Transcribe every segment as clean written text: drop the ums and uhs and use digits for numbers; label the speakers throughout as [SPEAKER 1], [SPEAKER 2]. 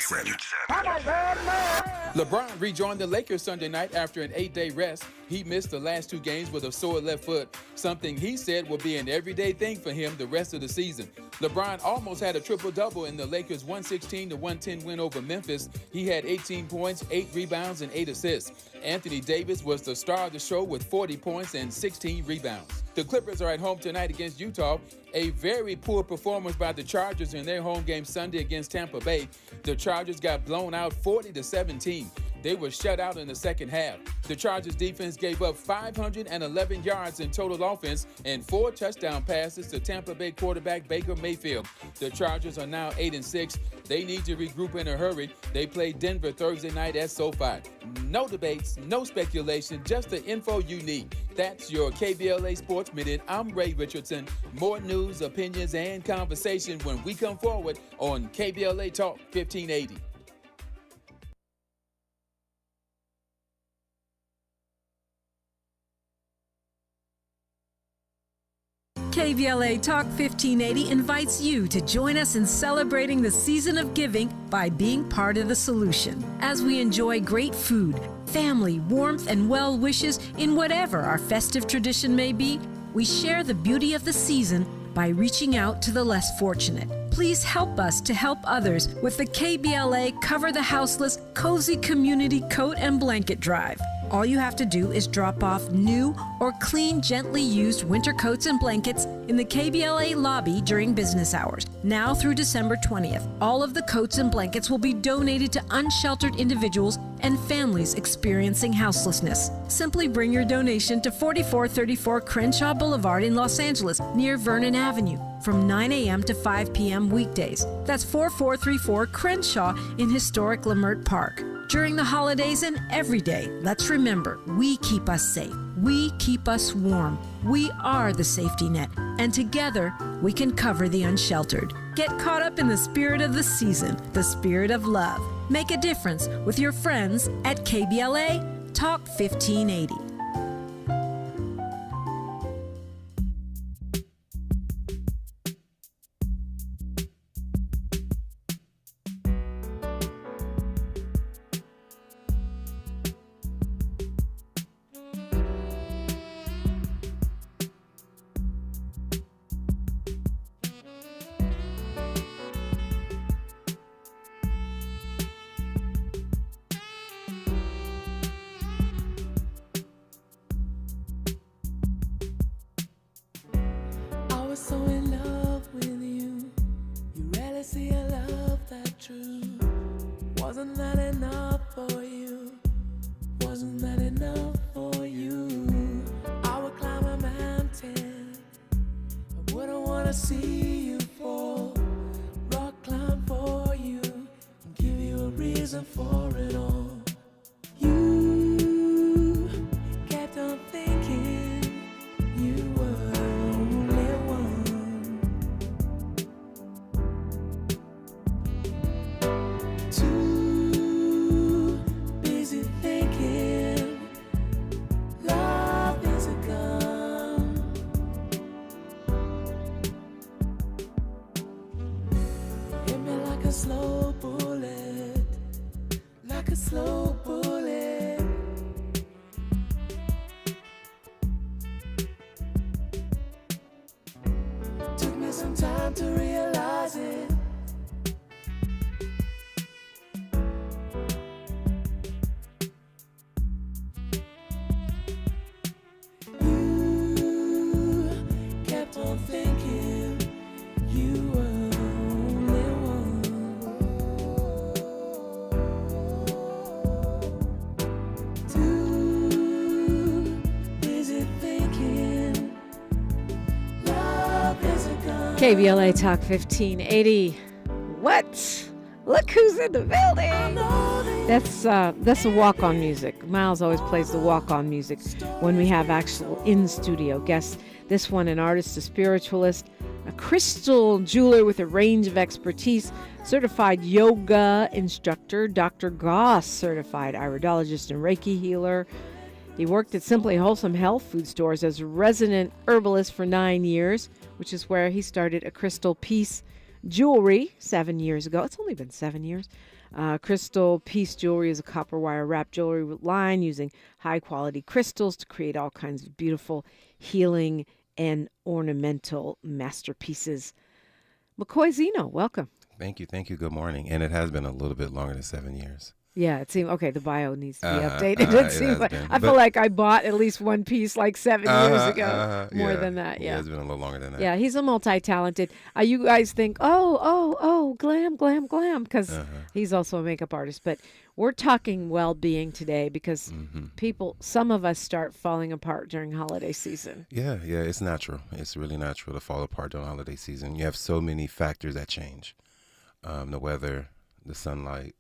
[SPEAKER 1] Savage.
[SPEAKER 2] LeBron rejoined the Lakers Sunday night after an 8-day rest. He missed the last 2 games with a sore left foot, something he said will be an everyday thing for him the rest of the season. LeBron almost had a triple-double in the Lakers' 116-110 win over Memphis. He had 18 points, 8 rebounds, and 8 assists. Anthony Davis was the star of the show with 40 points and 16 rebounds. The Clippers are at home tonight against Utah. A very poor performance by the Chargers in their home game Sunday against Tampa Bay. The Chargers got blown out 40-17. They were shut out in the second half. The Chargers defense gave up 511 yards in total offense and 4 touchdown passes to Tampa Bay quarterback Baker Mayfield. The Chargers are now 8-6. They need to regroup in a hurry. They play Denver Thursday night at SoFi. No debates, no speculation, just the info you need. That's your KBLA Sports Minute. I'm Ray Richardson. More news, opinions, and conversation when we come forward on KBLA Talk 1580.
[SPEAKER 3] KBLA Talk 1580 invites you to join us in celebrating the season of giving by being part of the solution. As we enjoy great food, family, warmth, and well wishes in whatever our festive tradition may be, we share the beauty of the season by reaching out to the less fortunate. Please help us to help others with the KBLA Cover the Houseless Cozy Community Coat and Blanket Drive. All you have to do is drop off new or clean, gently used winter coats and blankets in the KBLA lobby during business hours. Now through December 20th, all of the coats and blankets will be donated to unsheltered individuals and families experiencing houselessness. Simply bring your donation to 4434 Crenshaw Boulevard in Los Angeles, near Vernon Avenue, from 9 a.m. to 5 p.m. weekdays. That's 4434 Crenshaw in historic Leimert Park. During the holidays and every day, let's remember, we keep us safe. We keep us warm. We are the safety net. And together, we can cover the unsheltered. Get caught up in the spirit of the season, the spirit of love. Make a difference with your friends at KBLA Talk 1580.
[SPEAKER 4] So in love with you, you rarely see a love that true. Wasn't that enough for you? Wasn't that enough for you? I would climb a mountain, I wouldn't want to see you fall. Rock climb for you, and give you a reason for it all. You kept on thinking you were slow bullet, like a slow bullet. Took me some time to realize it. You kept on thinking you were
[SPEAKER 5] KBLA Talk 1580. What? Look who's in the building. That's the walk-on music. Miles always plays the walk-on music when we have actual in-studio guests. This one, an artist, a spiritualist, a crystal jeweler with a range of expertise, certified yoga instructor, Dr. Goss Certified iridologist and Reiki healer. He worked at Simply Wholesome health food stores as a resident herbalist for 9 years, which is where he started a crystal piece jewelry 7 years ago. It's only been 7 years. Crystal Piece Jewelry is a copper wire wrap jewelry line using high-quality crystals to create all kinds of beautiful healing and ornamental masterpieces. MkCoi Zeno, welcome.
[SPEAKER 1] Thank you. Good morning. And it has been a little bit longer than 7 years.
[SPEAKER 5] Yeah, it seemed okay. The bio needs to be updated. It seems like
[SPEAKER 1] been,
[SPEAKER 5] I feel like I bought at least one piece like 7 years ago. More than that, yeah.
[SPEAKER 1] It's been a little longer than that.
[SPEAKER 5] Yeah, he's a multi-talented. You guys think, glam, because he's also a makeup artist. But we're talking well-being today because people, some of us start falling apart during holiday season.
[SPEAKER 1] Yeah, it's natural. It's really natural to fall apart during holiday season. You have so many factors that change. The weather, the sunlight,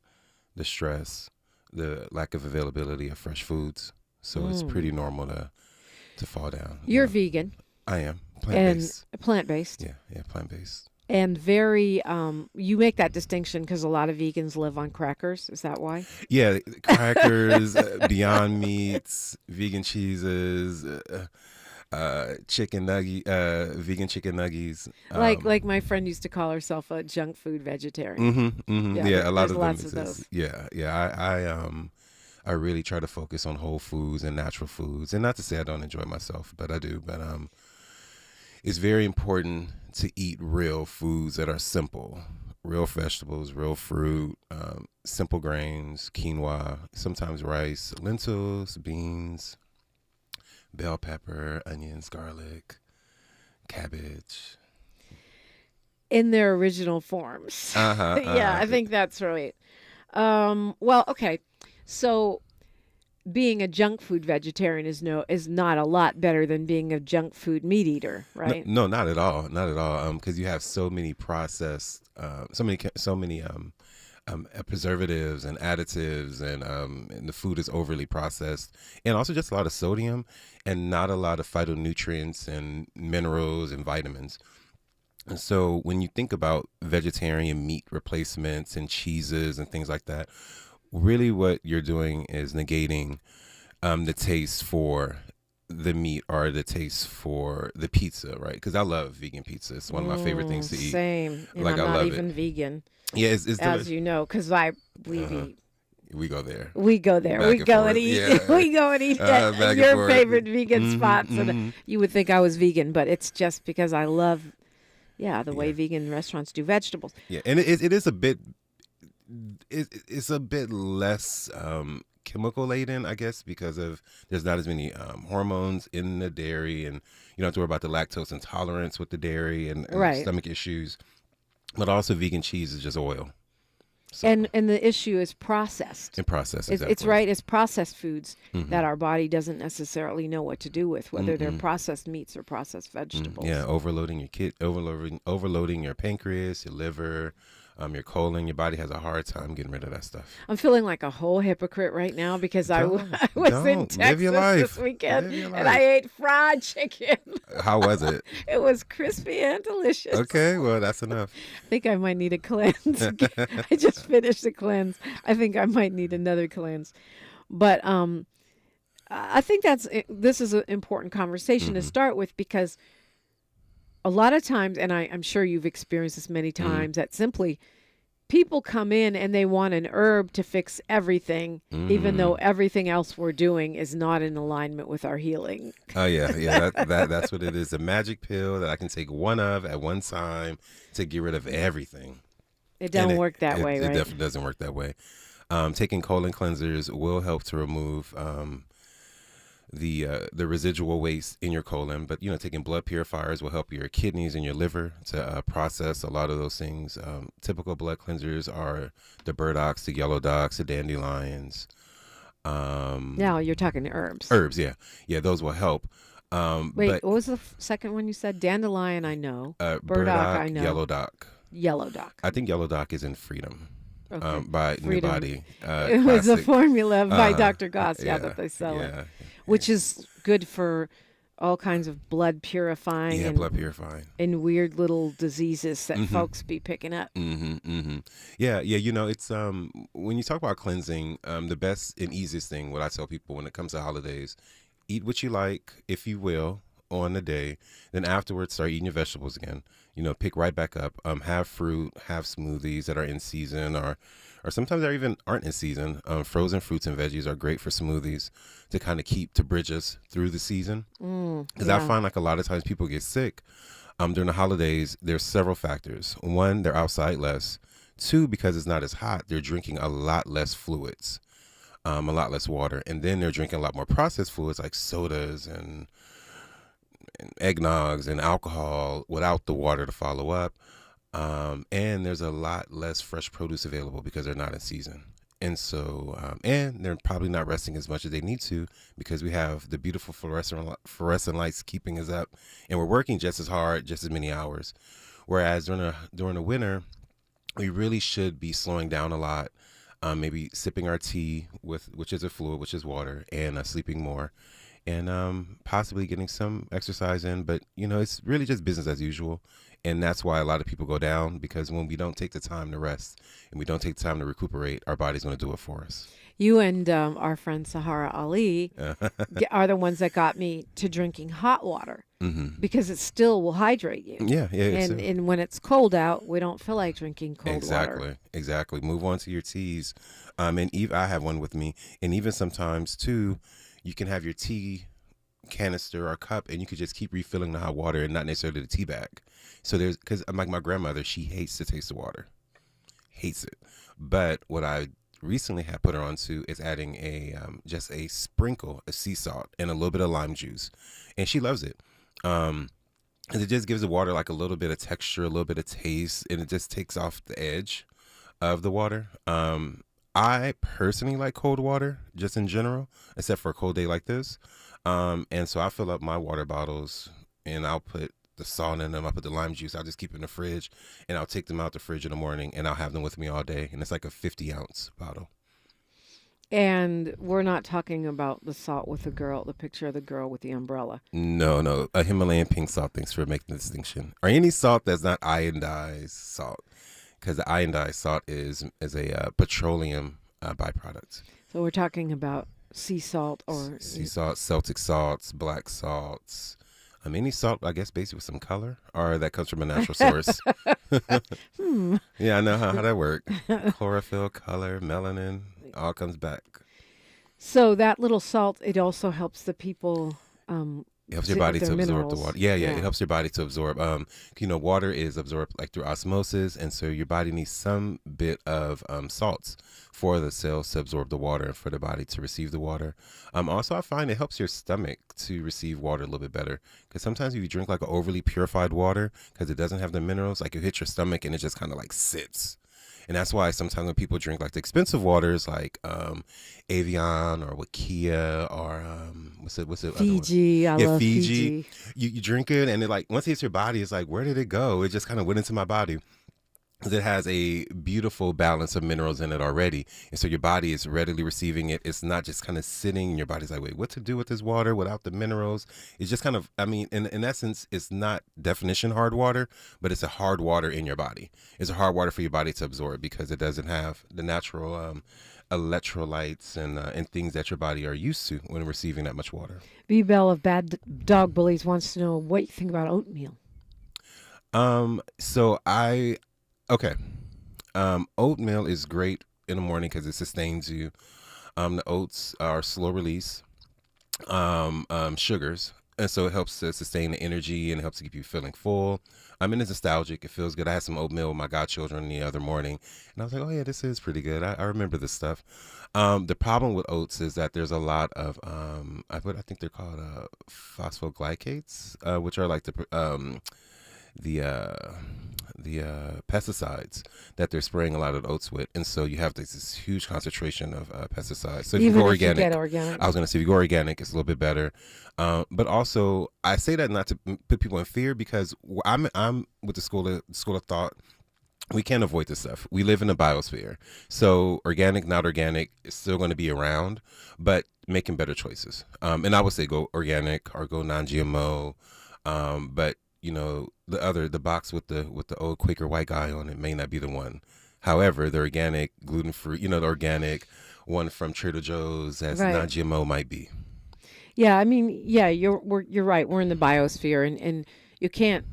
[SPEAKER 1] the stress, the lack of availability of fresh foods. So it's pretty normal to fall down.
[SPEAKER 5] You're vegan.
[SPEAKER 1] I am. Plant-based.
[SPEAKER 5] And plant-based.
[SPEAKER 1] Yeah, plant-based.
[SPEAKER 5] And very, you make that distinction because a lot of vegans live on crackers. Is that why?
[SPEAKER 1] Yeah, crackers, Beyond Meats, vegan cheeses, chicken nugget, vegan chicken nuggets.
[SPEAKER 5] Like my friend used to call herself a junk food vegetarian.
[SPEAKER 1] Yeah, a lot of them
[SPEAKER 5] lots
[SPEAKER 1] exist.
[SPEAKER 5] of those.
[SPEAKER 1] Yeah. I really try to focus on whole foods and natural foods, and not to say I don't enjoy myself, but I do. But it's very important to eat real foods that are simple, real vegetables, real fruit, simple grains, quinoa, sometimes rice, lentils, beans, bell pepper, onions, garlic, cabbage.
[SPEAKER 5] In their original forms. I think that's right. Well, okay. So being a junk food vegetarian is not a lot better than being a junk food meat eater, right?
[SPEAKER 1] No, not at all. Not at all. Because you have so many processed, so many preservatives and additives, and the food is overly processed, and also just a lot of sodium and not a lot of phytonutrients and minerals and vitamins. And so when you think about vegetarian meat replacements and cheeses and things like that, really what you're doing is negating the taste for the meat or the taste for the pizza, right? Because I love vegan pizza. It's one of my favorite things to eat.
[SPEAKER 5] Same. And
[SPEAKER 1] Like,
[SPEAKER 5] I'm
[SPEAKER 1] I
[SPEAKER 5] not
[SPEAKER 1] love
[SPEAKER 5] even
[SPEAKER 1] it.
[SPEAKER 5] vegan,
[SPEAKER 1] Yeah, it's
[SPEAKER 5] as
[SPEAKER 1] delicious.
[SPEAKER 5] you know, because we eat.
[SPEAKER 1] We go there.
[SPEAKER 5] We go there.
[SPEAKER 1] Back
[SPEAKER 5] We
[SPEAKER 1] and
[SPEAKER 5] go
[SPEAKER 1] forth.
[SPEAKER 5] and eat.
[SPEAKER 1] Yeah.
[SPEAKER 5] We go and eat at
[SPEAKER 1] back and
[SPEAKER 5] your
[SPEAKER 1] forth.
[SPEAKER 5] favorite vegan spots. And you would think I was vegan, but it's just because I love, the way vegan restaurants do vegetables.
[SPEAKER 1] Yeah, and it is a bit. It's a bit less chemical laden, I guess, because there's not as many hormones in the dairy, and you don't have to worry about the lactose intolerance with the dairy and stomach issues. But also, vegan cheese is just oil. So,
[SPEAKER 5] And the issue is processed.
[SPEAKER 1] and processed. Exactly.
[SPEAKER 5] It's right. It's processed foods that our body doesn't necessarily know what to do with, whether they're processed meats or processed vegetables.
[SPEAKER 1] Yeah, overloading overloading your pancreas, your liver, your colon. Your body has a hard time getting rid of that stuff.
[SPEAKER 5] I'm feeling like a whole hypocrite right now because I was in
[SPEAKER 1] don't. Live your
[SPEAKER 5] Texas
[SPEAKER 1] life.
[SPEAKER 5] this weekend
[SPEAKER 1] Live your
[SPEAKER 5] and I
[SPEAKER 1] life.
[SPEAKER 5] ate fried chicken.
[SPEAKER 1] How was it?
[SPEAKER 5] It was crispy and delicious.
[SPEAKER 1] Okay, well, that's enough.
[SPEAKER 5] I think I might need a cleanse. I just finished a cleanse. I think I might need another cleanse. But I think this is an important conversation to start with because a lot of times, and I'm sure you've experienced this many times, that simply people come in and they want an herb to fix everything, even though everything else we're doing is not in alignment with our healing.
[SPEAKER 1] Oh yeah. That's what it is. A magic pill that I can take one of at one time to get rid of everything.
[SPEAKER 5] It don't work that way, right?
[SPEAKER 1] It definitely doesn't work that way. Taking colon cleansers will help to remove the residual waste in your colon, but taking blood purifiers will help your kidneys and your liver to process a lot of those things. Typical blood cleansers are the burdocks, the yellow docks, the dandelions.
[SPEAKER 5] Now you're talking herbs.
[SPEAKER 1] Herbs, yeah, those will help.
[SPEAKER 5] Wait,
[SPEAKER 1] but,
[SPEAKER 5] what was the second one you said? Dandelion, I know.
[SPEAKER 1] burdock,
[SPEAKER 5] I know.
[SPEAKER 1] yellow dock.
[SPEAKER 5] Yellow dock.
[SPEAKER 1] I think yellow dock is in Freedom.
[SPEAKER 5] Okay.
[SPEAKER 1] By
[SPEAKER 5] Freedom.
[SPEAKER 1] New Body.
[SPEAKER 5] It was a
[SPEAKER 1] classic.
[SPEAKER 5] formula by Dr. Goss,
[SPEAKER 1] yeah,
[SPEAKER 5] that they sell it,
[SPEAKER 1] yeah.
[SPEAKER 5] which is good for all kinds of blood purifying and
[SPEAKER 1] blood purifying.
[SPEAKER 5] and weird little diseases that folks be picking up.
[SPEAKER 1] Yeah. It's when you talk about cleansing, the best and easiest thing, what I tell people when it comes to holidays, eat what you like, if you will, on the day. Then afterwards, start eating your vegetables again. Pick right back up. Have fruit, have smoothies that are in season, or or sometimes they even aren't in season. Frozen fruits and veggies are great for smoothies to bridge us through the season. Because I find like a lot of times people get sick during the holidays. There's several factors. One, they're outside less. Two, because it's not as hot, they're drinking a lot less fluids, a lot less water. And then they're drinking a lot more processed fluids like sodas and eggnogs and alcohol without the water to follow up. And there's a lot less fresh produce available because they're not in season. And so, and they're probably not resting as much as they need to because we have the beautiful fluorescent lights keeping us up, and we're working just as hard, just as many hours. Whereas during the winter, we really should be slowing down a lot, maybe sipping our tea which is a fluid, which is water, and sleeping more, and possibly getting some exercise in. But it's really just business as usual. And that's why a lot of people go down, because when we don't take the time to rest and we don't take the time to recuperate, our body's going to do it for us.
[SPEAKER 5] You and our friend Sahara Ali are the ones that got me to drinking hot water because it still will hydrate you.
[SPEAKER 1] Yeah.
[SPEAKER 5] And when it's cold out, we don't feel like drinking cold water.
[SPEAKER 1] Exactly. Move on to your teas. And I have one with me. And even sometimes, too, you can have your tea canister or cup, and you could just keep refilling the hot water and not necessarily the tea bag. So because like my grandmother, she hates the taste of water, hates it. But what I recently had put her onto is adding just a sprinkle of sea salt and a little bit of lime juice, and she loves it. And it just gives the water like a little bit of texture, a little bit of taste, and it just takes off the edge of the water. I personally like cold water just in general, except for a cold day like this. And so I fill up my water bottles and I'll put the salt in them. I'll put the lime juice. I'll just keep it in the fridge, and I'll take them out the fridge in the morning, and I'll have them with me all day. And it's like a 50-ounce bottle.
[SPEAKER 5] And we're not talking about the salt with the picture of the girl with the umbrella.
[SPEAKER 1] No, a Himalayan pink salt. Thanks for making the distinction. Or any salt that's not iodized salt, because the iodized salt is a petroleum byproduct.
[SPEAKER 5] So we're talking about sea salt
[SPEAKER 1] Celtic salts, black salts. Any salt, I guess, basically with some color, or that comes from a natural source. Yeah, I know how that works. Chlorophyll, color, melanin, all comes back.
[SPEAKER 5] So that little salt, it also helps the people.
[SPEAKER 1] It helps your body to absorb the water. Yeah,
[SPEAKER 5] Yeah.
[SPEAKER 1] It helps your body to absorb. Water is absorbed like through osmosis, and so your body needs some bit of salts for the cells to absorb the water and for the body to receive the water. Also, I find it helps your stomach to receive water a little bit better, because sometimes if you drink like an overly purified water, because it doesn't have the minerals, like it hits your stomach and it just kind of like sits. And that's why sometimes when people drink like the expensive waters, like Evian or Wikia or what's it?
[SPEAKER 5] Fiji. I love
[SPEAKER 1] Fiji.
[SPEAKER 5] Fiji.
[SPEAKER 1] You drink it, and it like once it hits your body, it's like, where did it go? It just kind of went into my body. It has a beautiful balance of minerals in it already, and so your body is readily receiving it. It's not just kind of sitting, and your body's like, wait, what to do with this water without the minerals? It's just kind of, in essence, it's not definition hard water, but it's a hard water in your body. It's a hard water for your body to absorb because it doesn't have the natural electrolytes and things that your body are used to when receiving that much water.
[SPEAKER 5] B. Bell of Bad Dog Bullies wants to know what you think about oatmeal.
[SPEAKER 1] Okay. Oatmeal is great in the morning because it sustains you. The oats are slow release sugars, and so it helps to sustain the energy and it helps to keep you feeling full. And it's nostalgic. It feels good. I had some oatmeal with my godchildren the other morning, and I was like, oh yeah, this is pretty good. I remember this stuff. The problem with oats is that there's a lot of I think they're called phosphoglycates, which are like the pesticides that they're spraying a lot of oats with, and so you have this huge concentration of pesticides. So if you go organic, I was going to say if you go organic, it's a little bit better. But also, I say that not to put people in fear, because I'm with the school of thought. We can't avoid this stuff. We live in a biosphere, so organic, not organic, is still going to be around, but making better choices. And I would say go organic or go non-GMO, but the box with the old Quaker white guy on it may not be the one. However, the organic, gluten-free, the organic one from Trader Joe's that's non-GMO might be.
[SPEAKER 5] Yeah, you're right. We're in the biosphere, and you can't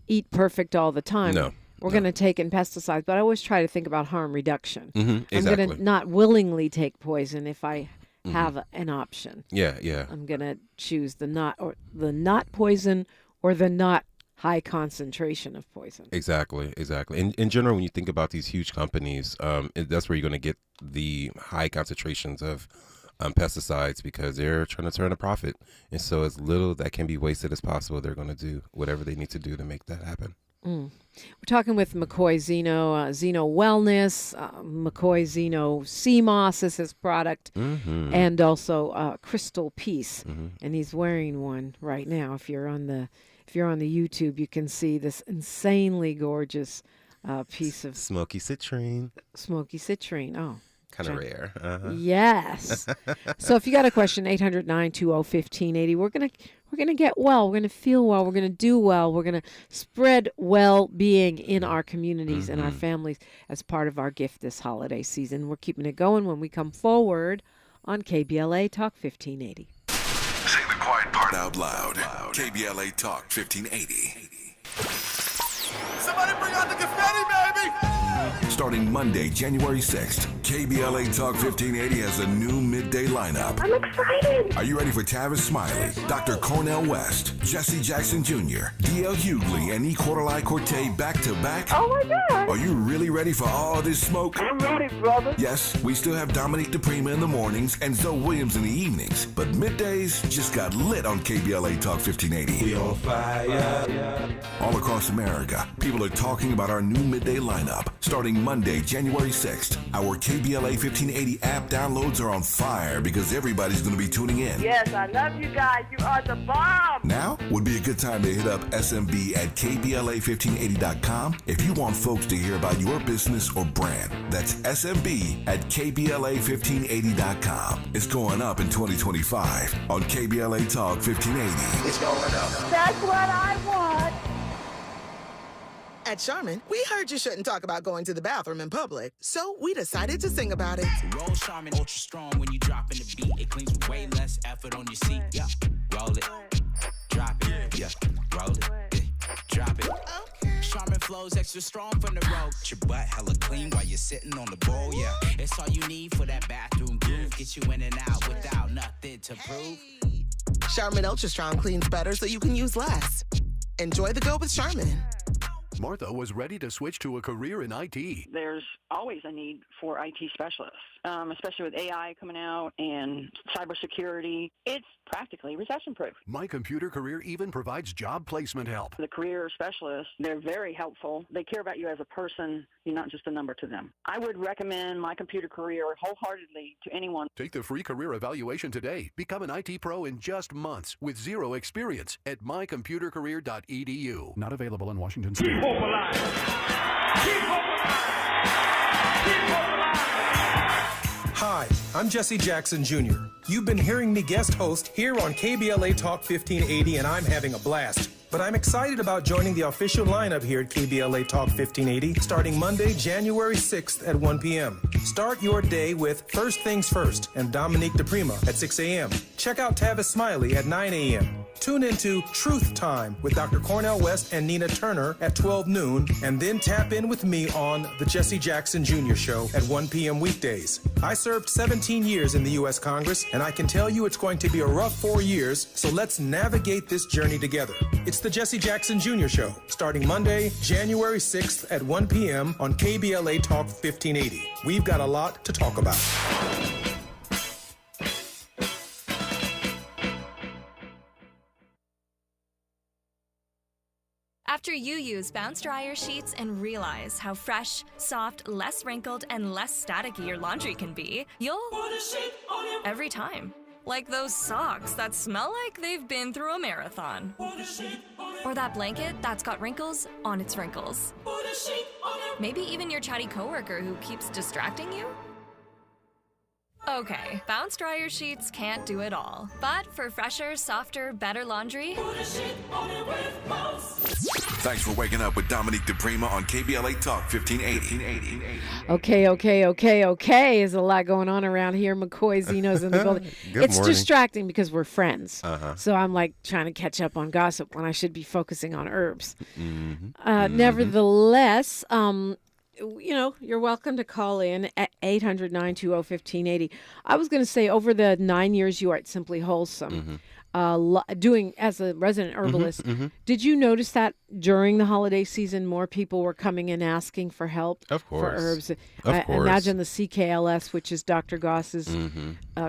[SPEAKER 5] eat perfect all the time.
[SPEAKER 1] No.
[SPEAKER 5] we're going to take in pesticides, but I always try to think about harm reduction.
[SPEAKER 1] Exactly.
[SPEAKER 5] I'm going to not willingly take poison if I have an option.
[SPEAKER 1] Yeah.
[SPEAKER 5] I'm going to choose the not poison or the not high concentration of poison.
[SPEAKER 1] Exactly. In general, when you think about these huge companies, that's where you're going to get the high concentrations of pesticides, because they're trying to turn a profit. And so as little that can be wasted as possible, they're going to do whatever they need to do to make that happen.
[SPEAKER 5] We're talking with MkCoi Zeno, Zeno Wellness, MkCoi Zeno Sea Moss is his product, and also Crystal Peace. And he's wearing one right now. If you're on the YouTube, you can see this insanely gorgeous piece of
[SPEAKER 1] Smoky citrine.
[SPEAKER 5] Oh.
[SPEAKER 1] Kind of rare.
[SPEAKER 5] Yes. So if you got a question, 800-920-1580. We're gonna get well. We're gonna feel well. We're gonna do well. We're gonna spread well-being in our communities and our families as part of our gift this holiday season. We're keeping it going when we come forward on KBLA Talk 1580.
[SPEAKER 6] Say the quiet part out loud. KBLA Talk 1580.
[SPEAKER 7] Somebody bring out the confetti, baby!
[SPEAKER 6] Starting Monday, January 6th, KBLA Talk 1580 has a new midday lineup.
[SPEAKER 8] I'm excited.
[SPEAKER 6] Are you ready for Tavis Smiley, Dr. Cornell West, Jesse Jackson Jr., D.L. Hughley, and E. Quarterly Corte back-to-back?
[SPEAKER 8] Oh, my God.
[SPEAKER 6] Are you really ready for all this smoke?
[SPEAKER 8] I'm ready, brother.
[SPEAKER 6] Yes, we still have Dominique DiPrima in the mornings and Zoe Williams in the evenings, but middays just got lit on KBLA Talk 1580.
[SPEAKER 7] We on fire.
[SPEAKER 6] All across America, people are talking about our new midday lineup. Starting Monday, January 6th, our KBLA 1580 app downloads are on fire because everybody's going to be tuning in.
[SPEAKER 8] Yes, I love you guys. You are the bomb.
[SPEAKER 6] Now would be a good time to hit up SMB at KBLA1580.com if you want folks to hear about your business or brand. That's SMB at KBLA1580.com. It's going up in 2025 on KBLA Talk 1580.
[SPEAKER 7] It's going up.
[SPEAKER 8] That's what I want.
[SPEAKER 9] At Charmin, we heard you shouldn't talk about going to the bathroom in public, so we decided to sing about it.
[SPEAKER 10] Roll Charmin ultra strong when you drop in the beat. It cleans with way less effort on your seat. Yeah, roll it, drop it. Yeah, roll it, drop it. Charmin flows extra strong from the road. Your butt hella clean while you're sitting on the bowl. Yeah, it's all you need for that bathroom groove. Get you in and out without nothing to prove.
[SPEAKER 9] Charmin Ultra Strong cleans better so you can use less. Enjoy the go with Charmin.
[SPEAKER 11] Martha was ready to switch to a career in IT.
[SPEAKER 12] There's always a need for IT specialists, especially with AI coming out and cybersecurity. It's practically recession-proof.
[SPEAKER 11] My Computer Career even provides job placement help.
[SPEAKER 12] The career specialists, they're very helpful. They care about you as a person. You're not just a number to them. I would recommend My Computer Career wholeheartedly to anyone.
[SPEAKER 11] Take the free career evaluation today. Become an IT pro in just months with zero experience at mycomputercareer.edu. Not available in Washington State.
[SPEAKER 7] Keep hope alive. Keep hope alive. Keep hope alive.
[SPEAKER 13] Hi, I'm Jesse Jackson Jr. You've been hearing me guest host here on KBLA Talk 1580, and I'm having a blast. But I'm excited about joining the official lineup here at KBLA Talk 1580 starting Monday, January 6th at 1 p.m. Start your day with First Things First and Dominique DiPrima at 6 a.m. Check out Tavis Smiley at 9 a.m. Tune into Truth Time with Dr. Cornell West and Nina Turner at 12 noon, and then tap in with me on The Jesse Jackson Jr. Show at 1 p.m. weekdays. I served 17 years in the U.S. Congress, and I can tell you it's going to be a rough 4 years, so let's navigate this journey together. It's The Jesse Jackson Jr. Show, starting Monday, January 6th at 1 p.m. on KBLA Talk 1580. We've got a lot to talk about.
[SPEAKER 14] After you use Bounce Dryer sheets and realize how fresh, soft, less wrinkled, and less staticky your laundry can be, you'll put a sheet on it every time. Like those socks that smell like they've been through a marathon. Or that blanket that's got wrinkles on its wrinkles. Maybe even your chatty coworker who keeps distracting you. Okay, bounce dryer sheets can't do it all. But for fresher, softer, better laundry,
[SPEAKER 6] Thanks for waking up with Dominique DiPrima on KBLA Talk 1580.
[SPEAKER 5] Okay. There's a lot going on around here. MkCoi Zeno's in the building. It's
[SPEAKER 1] morning.
[SPEAKER 5] distracting because we're friends.
[SPEAKER 1] Uh-huh.
[SPEAKER 5] So I'm like trying to catch up on gossip when I should be focusing on herbs. Nevertheless, you're welcome to call in at 800-920-1580. I was going to say, over the 9 years you are at Simply Wholesome, doing as a resident herbalist, did you notice that during the holiday season, more people were coming in asking for help
[SPEAKER 1] Of
[SPEAKER 5] for
[SPEAKER 1] course.
[SPEAKER 5] herbs?
[SPEAKER 1] Of course.
[SPEAKER 5] Imagine the CKLS, which is Dr. Goss's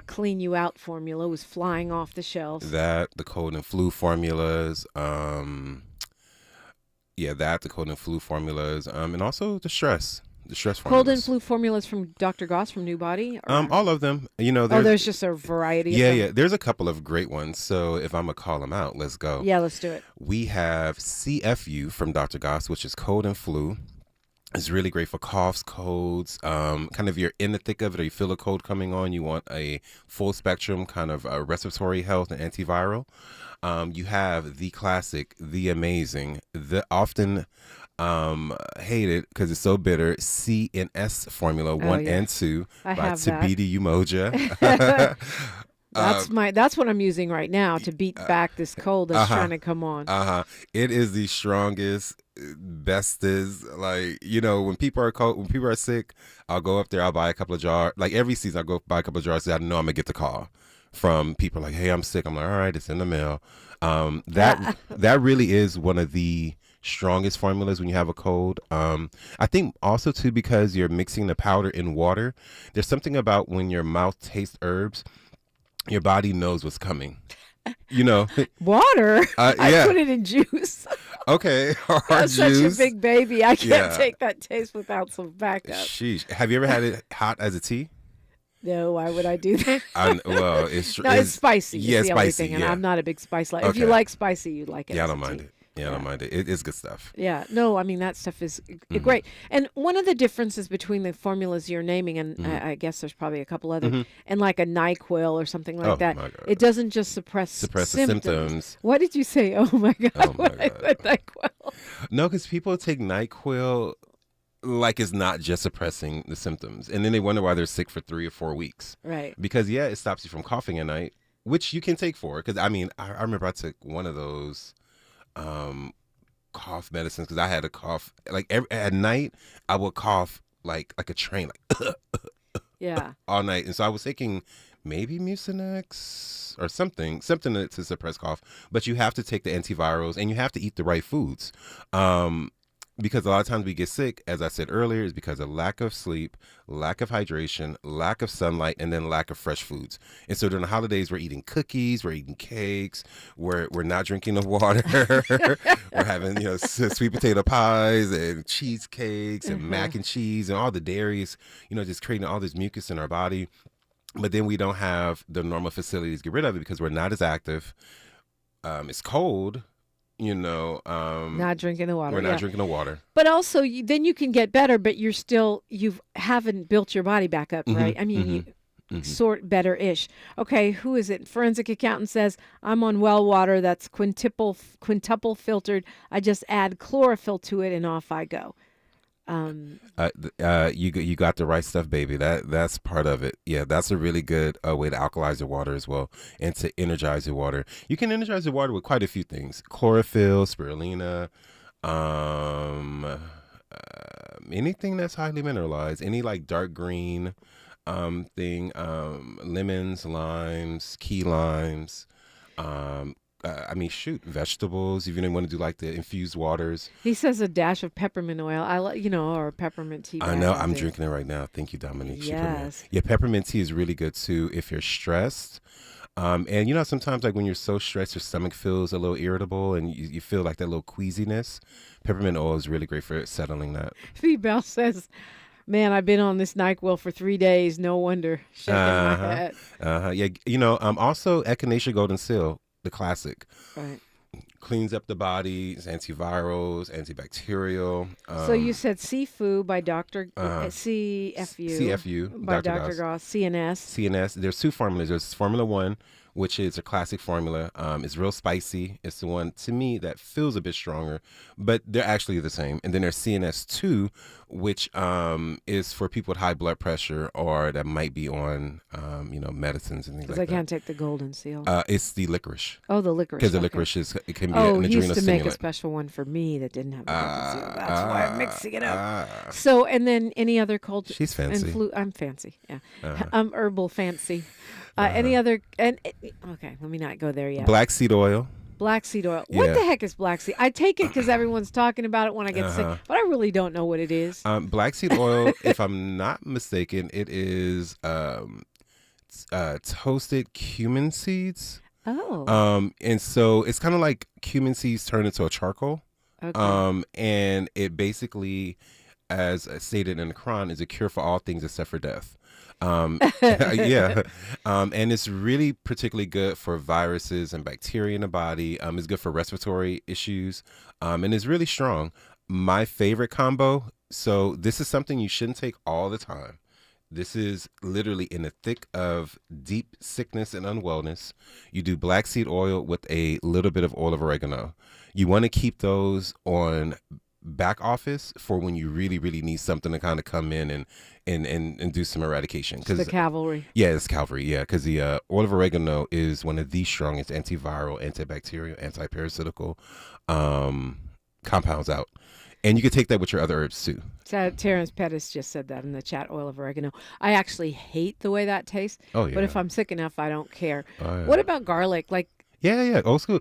[SPEAKER 5] Clean You Out formula, was flying off the shelves.
[SPEAKER 1] The cold and flu formulas. The cold and flu formulas, and also the stress formulas.
[SPEAKER 5] Cold and flu formulas from Dr. Goss from New Body? Or?
[SPEAKER 1] All of them.
[SPEAKER 5] There's just a variety of them?
[SPEAKER 1] Yeah. There's a couple of great ones. So if I'm going to call them out, let's go.
[SPEAKER 5] Yeah, let's do it.
[SPEAKER 1] We have CFU from Dr. Goss, which is cold and flu. It's really great for coughs, colds, kind of you're in the thick of it or you feel a cold coming on. You want a full spectrum kind of respiratory health and antiviral. You have the classic, the amazing, the often hated because it's so bitter, C&S formula 1 and 2 by Tabiti Umoja.
[SPEAKER 5] That's what I'm using right now to beat back this cold that's trying to come on.
[SPEAKER 1] It is the strongest, bestest. When people are cold, when people are sick, I'll go up there. I'll buy a couple of jars. Like every season, I'll go buy a couple of jars. I know I'm gonna get the call from people like, "Hey, I'm sick." I'm like, "All right, it's in the mail." That really is one of the strongest formulas when you have a cold. I think also too because you're mixing the powder in water. There's something about when your mouth tastes herbs. Your body knows what's coming.
[SPEAKER 5] Water?
[SPEAKER 1] Yeah.
[SPEAKER 5] I put it in juice.
[SPEAKER 1] Okay.
[SPEAKER 5] I'm such a big baby. I can't
[SPEAKER 1] Yeah.
[SPEAKER 5] take that taste without some backup.
[SPEAKER 1] Sheesh. Have you ever had it hot as a tea?
[SPEAKER 5] No, why would I do that?
[SPEAKER 1] It's
[SPEAKER 5] spicy.
[SPEAKER 1] Yeah,
[SPEAKER 5] it's the only
[SPEAKER 1] spicy.
[SPEAKER 5] thing, and
[SPEAKER 1] yeah.
[SPEAKER 5] I'm not a big spice lover. If
[SPEAKER 1] Okay.
[SPEAKER 5] you like spicy, you like it.
[SPEAKER 1] Yeah, I
[SPEAKER 5] as
[SPEAKER 1] don't
[SPEAKER 5] a
[SPEAKER 1] mind
[SPEAKER 5] tea.
[SPEAKER 1] it. Yeah, I don't mind it. It's good stuff.
[SPEAKER 5] Yeah, no, I mean that stuff is great. And one of the differences between the formulas you're naming, and I guess there's probably a couple other, and like a NyQuil or something like that,
[SPEAKER 1] my God.
[SPEAKER 5] it doesn't just suppress
[SPEAKER 1] the symptoms.
[SPEAKER 5] What did you say? Oh my God!
[SPEAKER 1] Oh my
[SPEAKER 5] when I
[SPEAKER 1] God.
[SPEAKER 5] said NyQuil.
[SPEAKER 1] No, because people take NyQuil like it's not just suppressing the symptoms, and then they wonder why they're sick for 3 or 4 weeks.
[SPEAKER 5] Right.
[SPEAKER 1] Because it stops you from coughing at night, which you can take for. Because I remember I took one of those cough medicines because I had a cough at night. I would cough like a train,
[SPEAKER 5] Yeah.
[SPEAKER 1] all night, and so I was taking maybe Mucinex or something to suppress cough. But you have to take the antivirals and you have to eat the right foods. Because a lot of times we get sick, as I said earlier, is because of lack of sleep, lack of hydration, lack of sunlight, and then lack of fresh foods. And so during the holidays, we're eating cookies, we're eating cakes, we're not drinking the water, we're having sweet potato pies and cheesecakes and mac and cheese and all the dairies, just creating all this mucus in our body. But then we don't have the normal facilities to get rid of it because we're not as active. It's cold.
[SPEAKER 5] Not drinking the water.
[SPEAKER 1] We're not drinking the water.
[SPEAKER 5] But also, then you can get better, but you haven't built your body back up, right? I mean, sort better-ish. Okay, who is it? Forensic accountant says, I'm on well water that's quintuple filtered. I just add chlorophyll to it and off I go.
[SPEAKER 1] You got the right stuff, baby. That's part of it. Yeah, that's a really good way to alkalize your water as well and to energize your water. You can energize your water with quite a few things: chlorophyll, spirulina, anything that's highly mineralized, any like dark green thing, lemons, limes, key limes. Vegetables, if you didn't want to do like the infused waters.
[SPEAKER 5] He says a dash of peppermint oil. or peppermint tea.
[SPEAKER 1] I know. I'm drinking it right now. Thank you, Dominique.
[SPEAKER 5] Yes.
[SPEAKER 1] Yeah, peppermint tea is really good too if you're stressed. And sometimes like when you're so stressed, your stomach feels a little irritable and you feel like that little queasiness. Peppermint oil is really great for settling that.
[SPEAKER 5] Bell says, man, I've been on this NyQuil for 3 days. No wonder. Shaking my head.
[SPEAKER 1] Yeah. Also Echinacea Golden Seal. The classic.
[SPEAKER 5] Right.
[SPEAKER 1] Cleans up the body. It's antivirals, antibacterial.
[SPEAKER 5] So you said Sifu by Dr. CFU by Dr. Goss. CNS.
[SPEAKER 1] There's 2 formulas. There's Formula 1, which is a classic formula. It's real spicy. It's the one, to me, that feels a bit stronger, but they're actually the same. And then there's CNS 2, which is for people with high blood pressure or that might be on, medicines and things like that.
[SPEAKER 5] Because I can't take the golden seal.
[SPEAKER 1] It's the licorice.
[SPEAKER 5] Oh, the licorice.
[SPEAKER 1] Because the licorice it can be an adrenal
[SPEAKER 5] he used to
[SPEAKER 1] stimulant.
[SPEAKER 5] make a special one for me that didn't have the golden seal. That's why I'm mixing it up. So, and then any other cold...
[SPEAKER 1] She's fancy.
[SPEAKER 5] I'm fancy, yeah. I'm herbal fancy. Any other... Okay, let me not go there yet.
[SPEAKER 1] Black seed oil.
[SPEAKER 5] Black seed oil. What the heck is black seed? I take it because everyone's talking about it when I get sick, but I really don't know what it is.
[SPEAKER 1] Black seed oil, if I'm not mistaken, it is toasted cumin seeds.
[SPEAKER 5] Oh.
[SPEAKER 1] And so it's kind of like cumin seeds turned into a charcoal.
[SPEAKER 5] Okay.
[SPEAKER 1] And it basically, as stated in the Quran, is a cure for all things except for death. Yeah. And it's really particularly good for viruses and bacteria in the body. It's good for respiratory issues. And it's really strong. My favorite combo. So this is something you shouldn't take all the time. This is literally in the thick of deep sickness and unwellness. You do black seed oil with a little bit of oil of oregano. You want to keep those on back office for when you really, really need something to kind of come in and do some eradication.
[SPEAKER 5] The cavalry.
[SPEAKER 1] Yeah, it's cavalry. Yeah, because the oil of oregano is one of the strongest antiviral, antibacterial, antiparasitical compounds out. And you can take that with your other herbs too.
[SPEAKER 5] Terrence Pettis just said that in the chat, oil of oregano. I actually hate the way that tastes.
[SPEAKER 1] Oh, yeah.
[SPEAKER 5] But if I'm sick enough, I don't care.
[SPEAKER 1] Oh, yeah.
[SPEAKER 5] What about garlic? Like,
[SPEAKER 1] yeah, old school.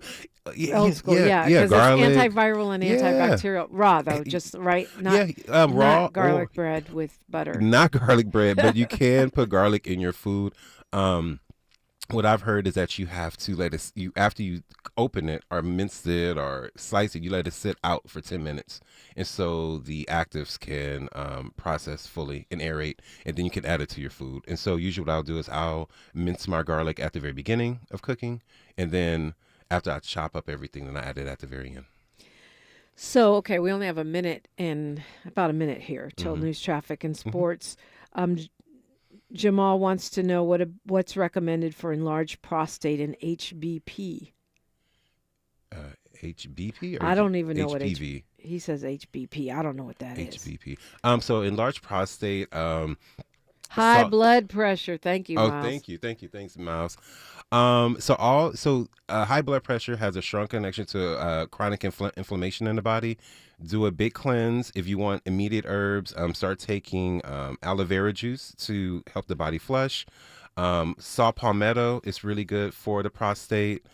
[SPEAKER 5] Old school, yeah, because it's antiviral and antibacterial. Raw though, just right. Not,
[SPEAKER 1] raw,
[SPEAKER 5] not garlic bread with butter.
[SPEAKER 1] Not garlic bread, but you can put garlic in your food. What I've heard is that you have to let it, after you open it or mince it or slice it, you let it sit out for 10 minutes. And so the actives can process fully and aerate, and then you can add it to your food. And so usually what I'll do is I'll mince my garlic at the very beginning of cooking, and then after I chop up everything, then I add it at the very end.
[SPEAKER 5] So, okay, we only have about a minute here till news, traffic, and sports. Jamal wants to know what's recommended for enlarged prostate and HBP.
[SPEAKER 1] HBP? Or
[SPEAKER 5] I don't even know
[SPEAKER 1] HPV?
[SPEAKER 5] what he says HBP. I don't know what that is.
[SPEAKER 1] HBP. So enlarged prostate.
[SPEAKER 5] High blood pressure. Thank you, Miles.
[SPEAKER 1] Thank you. Thanks, Miles. High blood pressure has a strong connection to chronic inflammation in the body. Do a big cleanse. If you want immediate herbs, start taking aloe vera juice to help the body flush. Saw palmetto is really good for the prostate.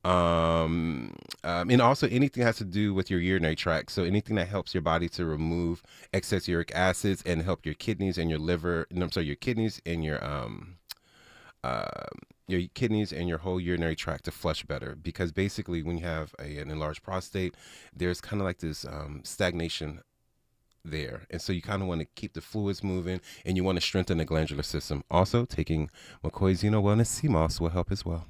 [SPEAKER 1] And also anything that has to do with your urinary tract. So anything that helps your body to remove excess uric acids and help your kidneys and your liver. Your kidneys and your kidneys and your whole urinary tract to flush better. Because basically when you have an enlarged prostate, there's kind of like this stagnation there. And so you kind of want to keep the fluids moving, and you want to strengthen the glandular system. Also, taking MkCoi Zeno Wellness Sea Moss will help as well.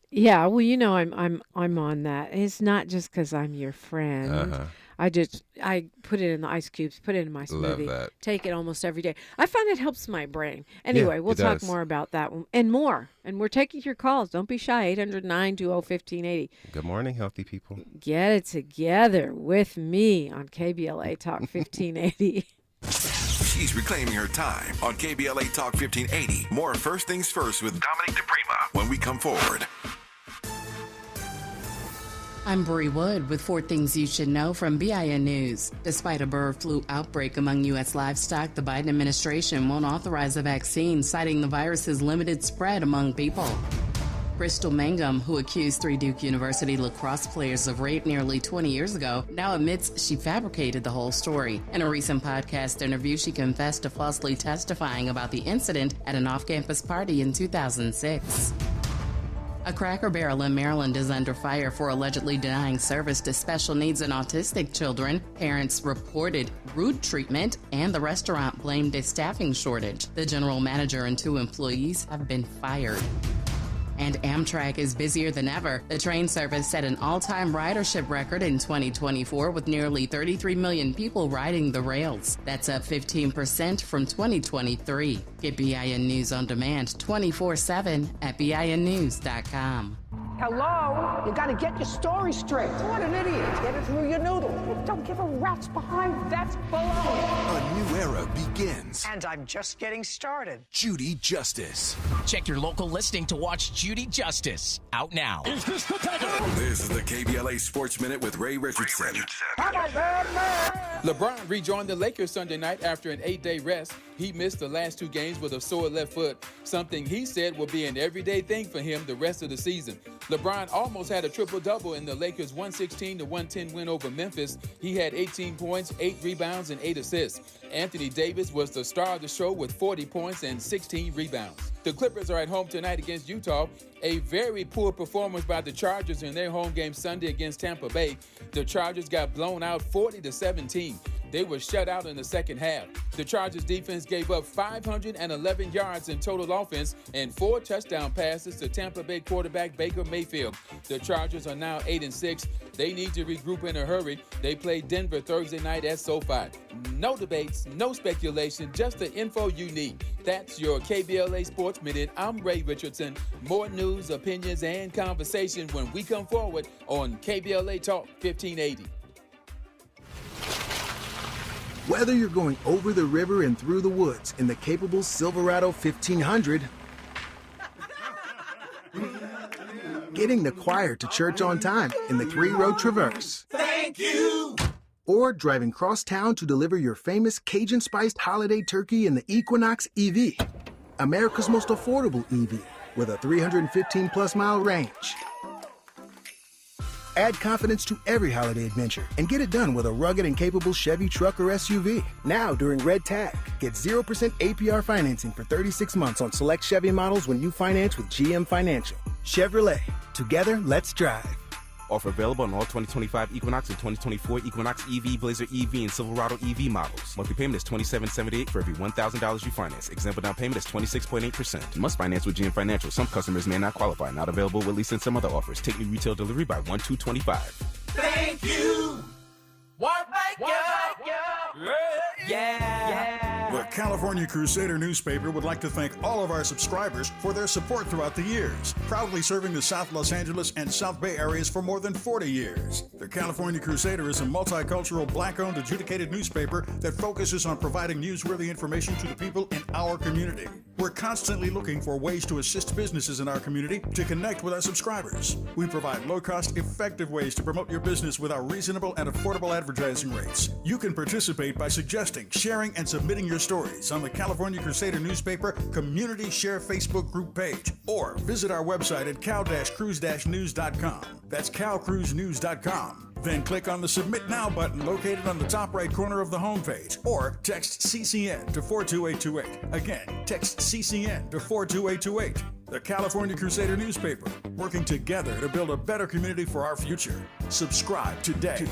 [SPEAKER 5] Yeah, well, I'm on that. It's not just because I'm your friend. I put it in the ice cubes, put it in my smoothie.
[SPEAKER 1] Love that.
[SPEAKER 5] Take it almost every day. I find it helps my brain. Anyway, we'll talk more about that and more. And we're taking your calls. Don't be shy. 800-920-1580.
[SPEAKER 1] Good morning, healthy people.
[SPEAKER 5] Get it together with me on KBLA Talk 1580.
[SPEAKER 6] She's reclaiming her time on KBLA Talk 1580. More First Things First with Dominique DiPrima when we come forward.
[SPEAKER 15] I'm Bree Wood with 4 things you should know from BIN News. Despite a bird flu outbreak among U.S. livestock, the Biden administration won't authorize a vaccine, citing the virus's limited spread among people. Crystal Mangum, who accused 3 Duke University lacrosse players of rape nearly 20 years ago, now admits she fabricated the whole story. In a recent podcast interview, she confessed to falsely testifying about the incident at an off-campus party in 2006. A Cracker Barrel in Maryland is under fire for allegedly denying service to special needs and autistic children. Parents reported rude treatment, and the restaurant blamed a staffing shortage. The general manager and 2 employees have been fired. And Amtrak is busier than ever. The train service set an all-time ridership record in 2024 with nearly 33 million people riding the rails. That's up 15% from 2023. Get BIN News on demand 24/7 at BINnews.com.
[SPEAKER 16] Hello? You gotta get your story straight. What an idiot. Get it through your noodle. Don't give a rat's behind. That's baloney.
[SPEAKER 17] A new era begins.
[SPEAKER 16] And I'm just getting started.
[SPEAKER 17] Judy Justice.
[SPEAKER 18] Check your local listing to watch Judy Justice. Out now.
[SPEAKER 6] Is this the This is the KBLA Sports Minute with Ray Richardson.
[SPEAKER 2] LeBron rejoined the Lakers Sunday night after an 8-day rest. He missed the last 2 games with a sore left foot, something he said will be an everyday thing for him the rest of the season. LeBron almost had a triple-double in the Lakers' 116-110 win over Memphis. He had 18 points, 8 rebounds, and 8 assists. Anthony Davis was the star of the show with 40 points and 16 rebounds. The Clippers are at home tonight against Utah. A very poor performance by the Chargers in their home game Sunday against Tampa Bay. The Chargers got blown out 40-17. They were shut out in the second half. The Chargers defense gave up 511 yards in total offense and 4 touchdown passes to Tampa Bay quarterback Baker Mayfield. The Chargers are now 8-6. They need to regroup in a hurry. They play Denver Thursday night at SoFi. No debates, no speculation, just the info you need. That's your KBLA Sports Minute. I'm Ray Richardson. More news, opinions, and conversation when we come forward on KBLA Talk 1580.
[SPEAKER 19] Whether you're going over the river and through the woods in the capable Silverado 1500, getting the choir to church on time in the 3-row Traverse.
[SPEAKER 7] Thank you.
[SPEAKER 19] Or driving cross town to deliver your famous Cajun-spiced holiday turkey in the Equinox EV, America's most affordable EV with a 315-plus mile range. Add confidence to every holiday adventure and get it done with a rugged and capable Chevy truck or SUV. Now, during Red Tag, get 0% APR financing for 36 months on select Chevy models when you finance with GM Financial. Chevrolet. Together, let's drive.
[SPEAKER 20] Offer available on all 2025 Equinox and 2024 Equinox EV, Blazer EV, and Silverado EV models. Monthly payment is $27.78 for every $1,000 you finance. Example down payment is 26.8%. Must finance with GM Financial. Some customers may not qualify. Not available with lease and some other offers. Take new retail delivery by 1/2/25.
[SPEAKER 7] Thank you. What make you? Yeah.
[SPEAKER 21] The California Crusader newspaper would like to thank all of our subscribers for their support throughout the years, proudly serving the South Los Angeles and South Bay areas for more than 40 years. The California Crusader is a multicultural, black-owned, adjudicated newspaper that focuses on providing newsworthy information to the people in our community. We're constantly looking for ways to assist businesses in our community to connect with our subscribers. We provide low-cost, effective ways to promote your business with our reasonable and affordable advertising rates. You can participate by suggesting, sharing, and submitting your stories on the California Crusader newspaper Community Share Facebook group page, or visit our website at cal-cruise-news.com. That's calcruisenews.com. Then click on the Submit Now button located on the top right corner of the homepage, or text CCN to 42828. Again, text CCN to 42828. The California Crusader newspaper, working together to build a better community for our future. Subscribe today.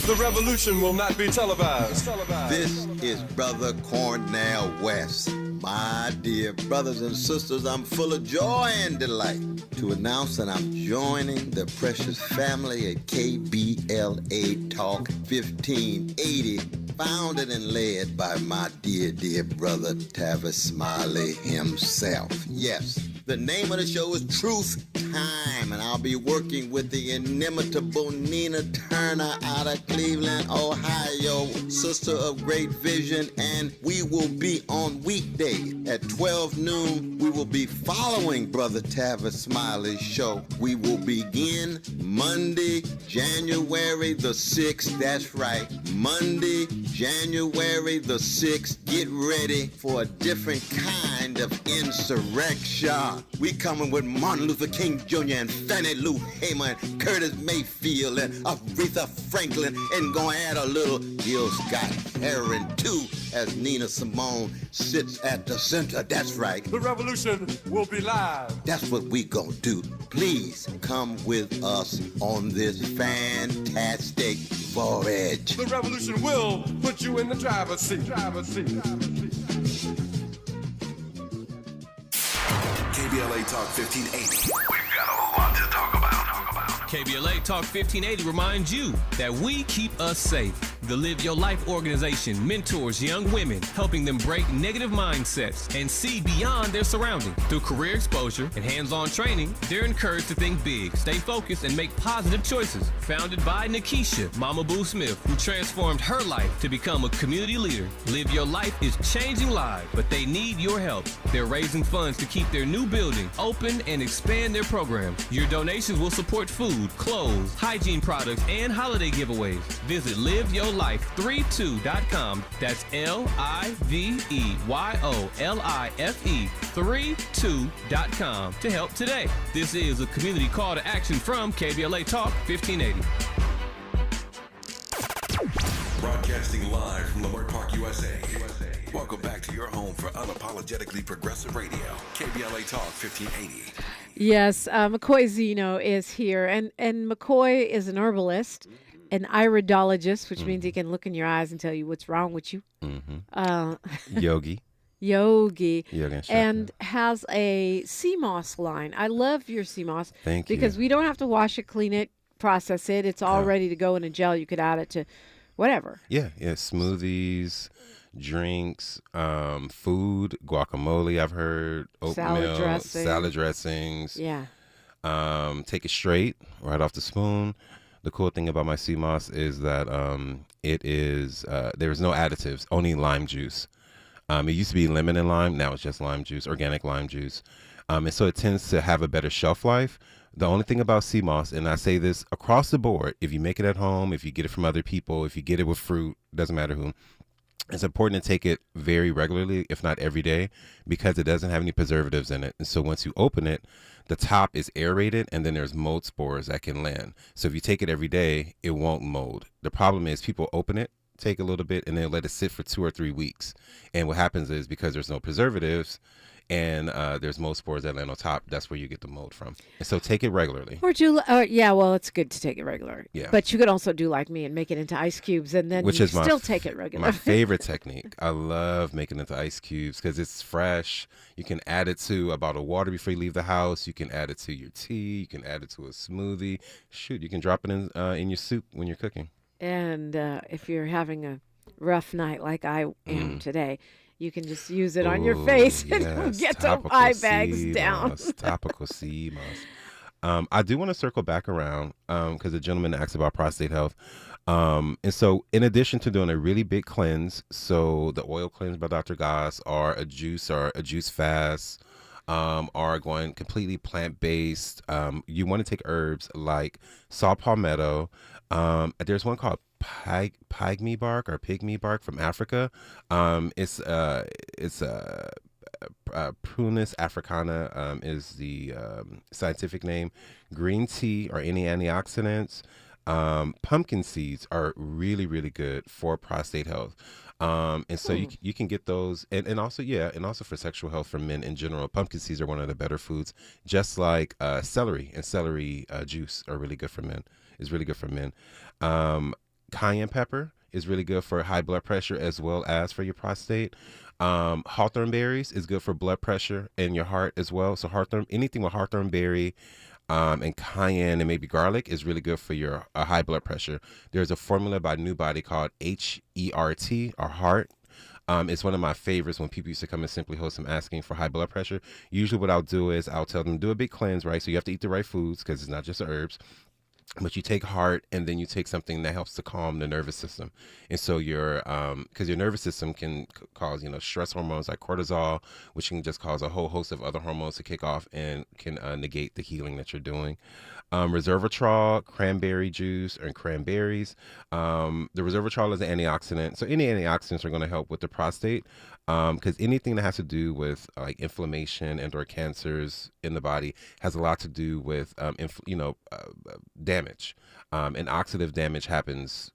[SPEAKER 22] The revolution will not be televised.
[SPEAKER 23] This is Brother Cornell West. My dear brothers and sisters, I'm full of joy and delight to announce that I'm joining the precious family at KBLA Talk 1580, founded and led by my dear, dear brother Tavis Smiley himself. Yes, the name of the show is Truth Time, and I'll be working with the inimitable Nina Turner out of Cleveland, Ohio, sister of great vision, and we will be on weekdays at 12 noon. We will be following Brother Tavis Smiley's show. We will begin Monday, January the 6th. That's right, Monday, January the 6th. Get ready for a different kind of insurrection. We coming with Martin Luther King Jr. and Fannie Lou Hamer and Curtis Mayfield and Aretha Franklin, and gonna add a little Gil Scott Heron too, as Nina Simone sits at the center. That's right.
[SPEAKER 22] The revolution will be live.
[SPEAKER 23] That's what we gonna do. Please come with us on this fantastic voyage.
[SPEAKER 22] The revolution will put you in the driver's seat.
[SPEAKER 6] KBLA Talk 1580. We've got a lot to talk about.
[SPEAKER 18] KBLA Talk 1580 reminds you that we keep us safe. The Live Your Life organization mentors young women, helping them break negative mindsets and see beyond their surroundings. Through career exposure and hands-on training, they're encouraged to think big, stay focused, and make positive choices. Founded by Nikisha Mama Boo Smith, who transformed her life to become a community leader. Live Your Life is changing lives, but they need your help. They're raising funds to keep their new building open and expand their programs. Your donations will support food, clothes, hygiene products, and holiday giveaways. Visit liveyourlife32.com. That's LIVEYOLIFE32.com to help today. This is a community call to action from KBLA Talk 1580.
[SPEAKER 6] Broadcasting live from Leimert Park, USA. Welcome back to your home for unapologetically progressive radio, KBLA Talk 1580.
[SPEAKER 5] Yes, MkCoi Zeno is here, and MkCoi is an herbalist, an iridologist, which means he can look in your eyes and tell you what's wrong with you.
[SPEAKER 1] Yogi.
[SPEAKER 5] Yogi.
[SPEAKER 1] Yoga instructor.
[SPEAKER 5] And has a sea moss line. I love your sea moss.
[SPEAKER 1] Thank you.
[SPEAKER 5] Because we don't have to wash it, clean it, process it. It's all ready to go in a gel. You could add it to whatever.
[SPEAKER 1] Yeah, smoothies, drinks, food, guacamole, I've heard, oatmeal, salad dressings.
[SPEAKER 5] Yeah.
[SPEAKER 1] Take it straight, right off the spoon. The cool thing about my sea moss is that it is there's no additives, only lime juice. It used to be lemon and lime, now it's just lime juice, organic lime juice. And so it tends to have a better shelf life. The only thing about sea moss, and I say this across the board, if you make it at home, if you get it from other people, if you get it with fruit, doesn't matter who, it's important to take it very regularly, if not every day, because it doesn't have any preservatives in it. And so once you open it, the top is aerated, and then there's mold spores that can land. So if you take it every day, it won't mold. The problem is people open it, take a little bit, and then let it sit for 2 or 3 weeks. And what happens is, because there's no preservatives and there's mold spores that land on top, that's where you get the mold from. And so take it regularly.
[SPEAKER 5] Or do, yeah, well, it's good to take it regular.
[SPEAKER 1] Yeah.
[SPEAKER 5] But you could also do like me and make it into ice cubes, and then you still take it regular.
[SPEAKER 1] My favorite technique. I love making it into ice cubes because it's fresh. You can add it to a bottle of water before you leave the house. You can add it to your tea. You can add it to a smoothie. Shoot, you can drop it in your soup when you're cooking.
[SPEAKER 5] And if you're having a rough night like I am today, you can just use it on your face and get the eye bags down.
[SPEAKER 1] Topical sea moss. I do want to circle back around because the gentleman asked about prostate health. And so in addition to doing a really big cleanse, so the oil cleanse by Dr. Goss, or a juice fast, are going completely plant-based. You want to take herbs like saw palmetto. There's one called pygmy bark or pygmy bark from Africa. It's Prunus africana is the scientific name. Green tea or any antioxidants. Pumpkin seeds are really, really good for prostate health. And so you can get those, and also for sexual health for men in general. Pumpkin seeds are one of the better foods, just like celery and celery juice are really good for men. Is really good for men. Cayenne pepper is really good for high blood pressure as well as for your prostate. Hawthorn berries is good for blood pressure and your heart as well. So anything with hawthorn berry and cayenne and maybe garlic is really good for your high blood pressure. There's a formula by New Body called HERT or heart. It's one of my favorites when people used to come in Simply Wholesome asking for high blood pressure. Usually what I'll do is I'll tell them do a big cleanse, right? So you have to eat the right foods because it's not just the herbs. But you take heart, and then you take something that helps to calm the nervous system. And so because your nervous system can cause, stress hormones like cortisol, which can just cause a whole host of other hormones to kick off and can negate the healing that you're doing. Resveratrol, cranberry juice, and cranberries. The resveratrol is an antioxidant. So any antioxidants are going to help with the prostate. Because anything that has to do with like inflammation and or cancers in the body has a lot to do with damage, and oxidative damage happens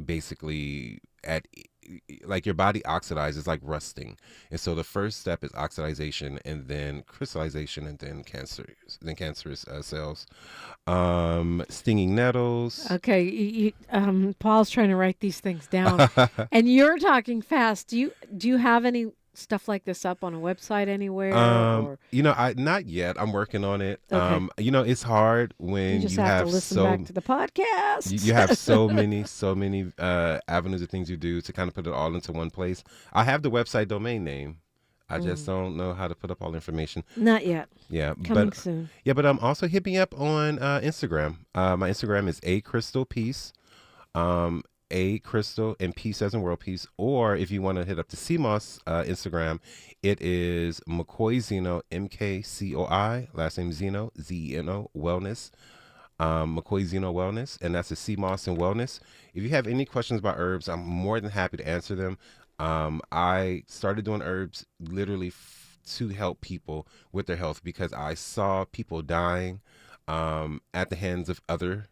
[SPEAKER 1] basically at like your body oxidizes like rusting, and so the first step is oxidization, and then crystallization, and then cancerous cells. Stinging nettles.
[SPEAKER 5] Okay, Paul's trying to write these things down, and you're talking fast. Do you have any stuff like this up on a website anywhere?
[SPEAKER 1] Not yet. I'm working on it.
[SPEAKER 5] Okay.
[SPEAKER 1] It's hard when
[SPEAKER 5] you just have to listen back to the podcast.
[SPEAKER 1] You have so many avenues of things you do to kind of put it all into one place. I have the website domain name. I just don't know how to put up all the information.
[SPEAKER 5] Not yet.
[SPEAKER 1] Yeah.
[SPEAKER 5] Coming soon.
[SPEAKER 1] Yeah, but also hit me up on Instagram. My Instagram is acrystalpeace. A crystal and peace as in world peace. Or if you want to hit up the Sea Moss Instagram, it is MkCoi Zeno, MkCoi, last name Zeno, Zeno, wellness. MkCoi Zeno Wellness, and that's the Sea Moss and Wellness. If you have any questions about herbs, I'm more than happy to answer them. I started doing herbs literally to help people with their health because I saw people dying at the hands of other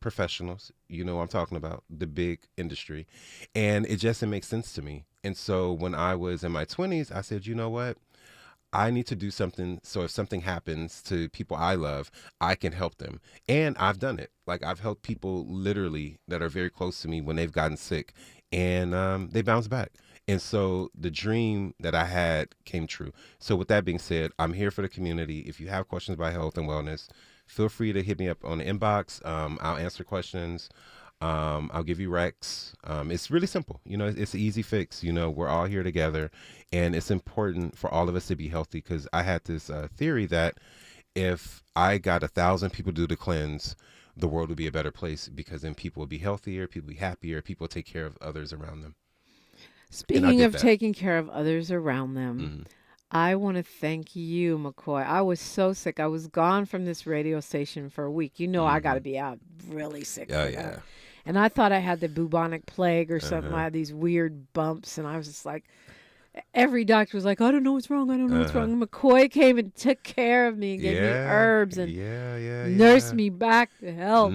[SPEAKER 1] professionals. You know what I'm talking about, the big industry. And it just didn't make sense to me. And so when I was in my 20s, I said, you know what? I need to do something so if something happens to people I love, I can help them. And I've done it. Like I've helped people literally that are very close to me when they've gotten sick and they bounce back. And so the dream that I had came true. So with that being said, I'm here for the community. If you have questions about health and wellness, feel free to hit me up on the inbox. I'll answer questions. I'll give you recs. It's really simple. It's an easy fix. We're all here together, and it's important for all of us to be healthy because I had this theory that if I got 1,000 people to do the cleanse, the world would be a better place because then people will be healthier, people will be happier, people take care of others around them.
[SPEAKER 5] Speaking of taking care of others around them, I want to thank you, MkCoi. I was so sick. I was gone from this radio station for a week. I got to be out really sick.
[SPEAKER 1] Oh, yeah.
[SPEAKER 5] And I thought I had the bubonic plague or something. I had these weird bumps, and I was just like, every doctor was like, I don't know what's wrong. I don't know what's wrong. MkCoi came and took care of me and gave me herbs and nursed me back to health.